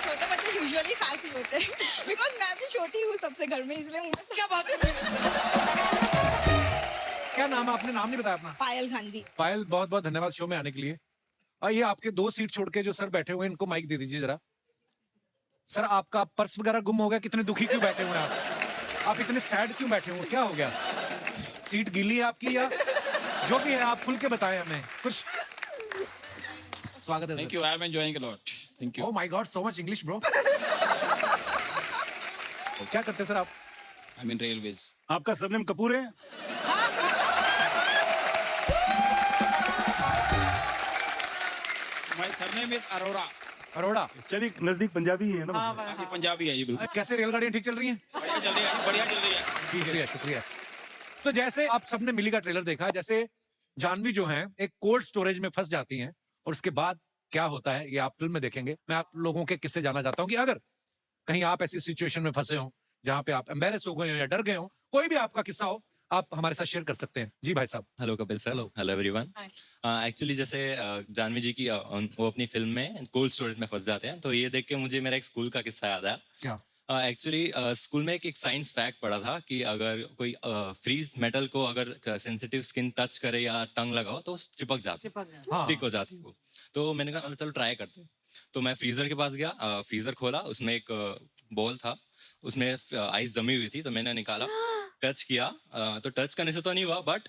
छोटे बच्चे यूजुअली खास ही होते हैं, बिकॉज मैं भी छोटी हूँ सबसे घर में, इसलिए मुझे क्या बात है? क्या नाम है? आपने नाम नहीं बताया अपना। पायल गांधी। पायल, बहुत बहुत धन्यवाद शो में आने के लिए। और ये आपके 2 सीट छोड़ के जो सर बैठे हुए हैं, इनको माइक दे दीजिए जरा। सर, आपका पर्स वगैरह गुम हो गया? कितने दुखी क्यों बैठे हुए हैं आप इतने सैड क्यों बैठे हुए? क्या हो गया? सीट गीली है आपकी या जो भी है, आप खुल के बताएं हमें कुछ। स्वागत है। Thank you. I'm enjoying a lot. Thank you. Oh my God, so much English, bro. क्या करते हैं सर आप? I'm in railways. आपका सरनेम कपूर है? My surname is Arora. Arora. चलिए, नजदीक पंजाबी है ना? बाकी पंजाबी है ये बिल्कुल। कैसे रेलगाड़ियां ठीक चल रही हैं? बढ़िया चल रही है, बढ़िया चल रही है। शुक्रिया शुक्रिया। तो जैसे आप सबने मिली का ट्रेलर देखा, जैसे जानवी जो हैं एक कोल्ड स्टोरेज में फंस जाती हैं और उसके बाद क्या होता है ये आप फिल्म में देखेंगे। मैं आप लोगों के किस्से जानना चाहता हूँ कि अगर कहीं आप ऐसी सिचुएशन में फंसे हो जहाँ पे आप एम्बेरस हो गए हो या डर गए हो, कोई भी आपका किस्सा हो, आप हमारे साथ शेयर कर सकते हैं। जी भाई साहब। Hello Kapil sir. Hello everyone. Actually जैसे जानवी जी की वो अपनी फिल्म में कोल्ड स्टोरेज में फंस जाते हैं, तो ये देख के मुझे मेरा एक स्कूल का किस्सा याद आया। क्या? एक्चुअली स्कूल में एक साइंस फैक्ट पढ़ा था कि अगर कोई फ्रीज मेटल को अगर सेंसिटिव स्किन टच करे या टंग लगाओ तो चिपक जाती है, स्टिक हो जाती है वो। तो मैंने कहा चलो ट्राई करते हैं। तो मैं फ्रीजर के पास गया, फ्रीजर खोला, उसमें एक बॉल था, उसमें आइस जमी हुई थी, तो मैंने निकाला, टच किया, तो टच करने से तो नहीं हुआ, बट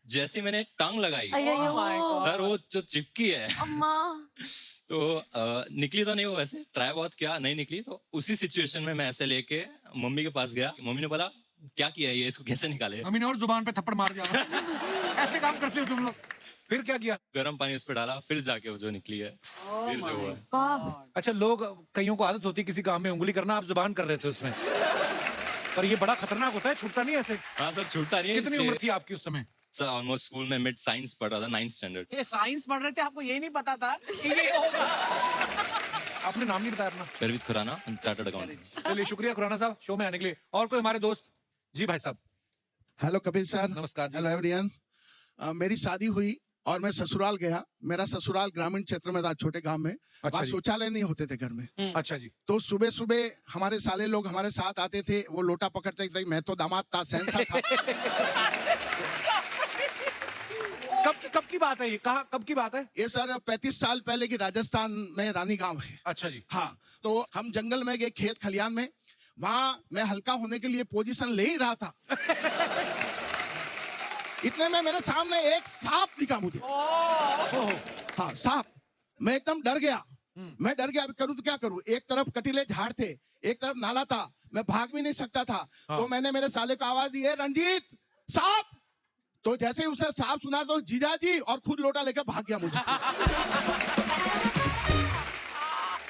जैसे मैंने टंग लगाई सर वो जो चिपकी है तो निकली तो नहीं वो, वैसे ट्राई बहुत किया, नहीं निकली। तो उसी सिचुएशन में मैं ऐसे लेके मम्मी के पास गया, मम्मी ने बोला क्या किया ये, इसको कैसे निकाले? मम्मी ने और जुबान पे थप्पड़ मार दिया। ऐसे काम करते हो तुम लोग? फिर क्या किया? गर्म पानी उस पर डाला, फिर जाके वो जो निकली है, फिर जो हुआ। अच्छा, लोग कईयों को आदत होती है किसी काम में उंगली करना, आप जुबान कर रहे थे उसमें, पर ये बड़ा खतरनाक होता है, छूटता नहीं ऐसे। हाँ सर, छूटता नहीं है। कितनी उम्र थी आपकी उस समय? सर ऑलमोस्ट स्कूल में मिड साइंस पढ़ रहा था, 9th स्टैंडर्ड। ये साइंस पढ़ रहे थे, आपको ये नहीं पता था कि ये होगा? आपने नाम नहीं बताया अपना? परवीत खुराना, चार्टर्ड अकाउंटेंट। चलिए शुक्रिया खुराना साहब शो में आने के लिए। और कोई हमारे दोस्त? जी भाई साहब। Hello Kapil sir. नमस्कार। Hello everyone. मेरी शादी हुई और मैं ससुराल गया। मेरा ससुराल ग्रामीण क्षेत्र में था, छोटे गांव में। वहाँ शौचालय नहीं होते थे घर में। अच्छा जी। तो सुबह सुबह हमारे साले लोग हमारे साथ आते थे, वो लोटा पकड़ते थे, मैं तो दामाद था, सहनसा था। कब की बात है ये? कहाँ कब की बात है? ये सर 35 साल पहले की राजस्थान में रानी गांव है। अच्छा जी। हाँ, तो हम जंगल में गए, खेत खलियान में, वहां मैं हल्का होने के लिए पोजीशन ले ही रहा था। इतने में मेरे सामने एक सांप दिखा मुझे। हाँ, सांप। मैं एकदम डर गया। मैं डर गया, अब करूँ तो क्या करूँ? एक तरफ कटीले झाड़ थे, एक तरफ नाला था, मैं भाग भी नहीं सकता था। तो मैंने मेरे साले को आवाज दी, रंजीत सांप। तो जैसे ही उसने सांप सुना तो जीजा जी, और खुद लोटा लेकर भाग गया मुझे।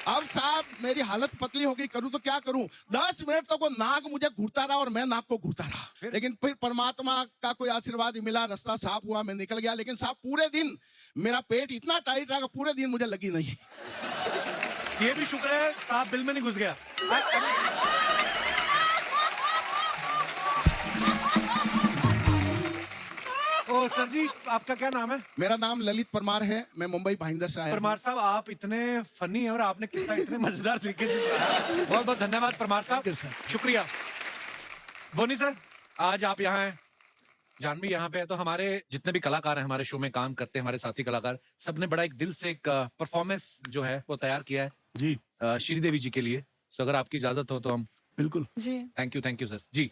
अब साहब मेरी हालत पतली हो गई, करूं तो क्या करूं? 10 मिनट तक वो नाग मुझे घूरता रहा और मैं नाग को घूरता रहा। लेकिन फिर परमात्मा का कोई आशीर्वाद मिला, रास्ता साफ हुआ, मैं निकल गया। लेकिन साहब पूरे दिन मेरा पेट इतना टाइट रहा कि पूरे दिन मुझे लगी नहीं। ये भी शुक्र है सांप बिल में नहीं घुस गया। ओ सर जी, आपका क्या नाम है? मेरा नाम ललित परमार है, मैं मुंबई भाईंदर से आया हूं। परमार साहब, आप इतने फनी हैं और आपने किस्सा इतने मजेदार तरीके से सुनाया। बहुत बहुत धन्यवाद परमार साहब, शुक्रिया। बोनी सर, आज आप यहाँ हैं, जानवी यहाँ पे है, तो हमारे जितने भी कलाकार हैं हमारे शो में काम करते हैं, हमारे साथी कलाकार, सबने बड़ा एक दिल से एक परफॉर्मेंस जो है वो तैयार किया है जी श्रीदेवी जी के लिए। सो अगर आपकी इजाजत हो तो हम बिल्कुल जी। थैंक यू सर जी।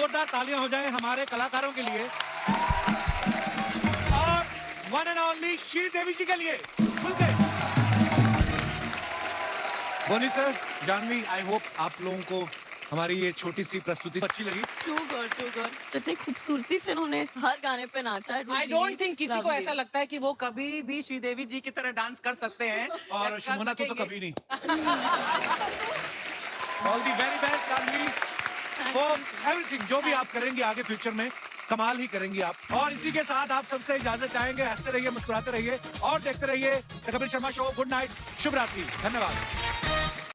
जोरदार तालियां हो जाएं हमारे कलाकारों के लिए और वन एंड ओनली श्रीदेवी जी के लिए। बोनी सर, जानवी, आई होप आप लोगों को हमारी ये छोटी सी प्रस्तुति अच्छी लगी। Too good, too good. तो इतनी खूबसूरती से उन्होंने हर गाने पे नाचा है। आई डोंट थिंक किसी को ऐसा लगता है कि वो कभी भी श्रीदेवी जी की तरह डांस कर सकते हैं और शुमोना को तो कभी नहीं। All the very best Janhvi for everything. जो भी आप करेंगे आगे फ्यूचर में कमाल ही करेंगी आप। और इसी के साथ आप सबसे इजाजत चाहेंगे। हंसते रहिए, मुस्कुराते रहिए और देखते रहिए the Kapil Sharma show. Good night, शुभ रात्रि, धन्यवाद।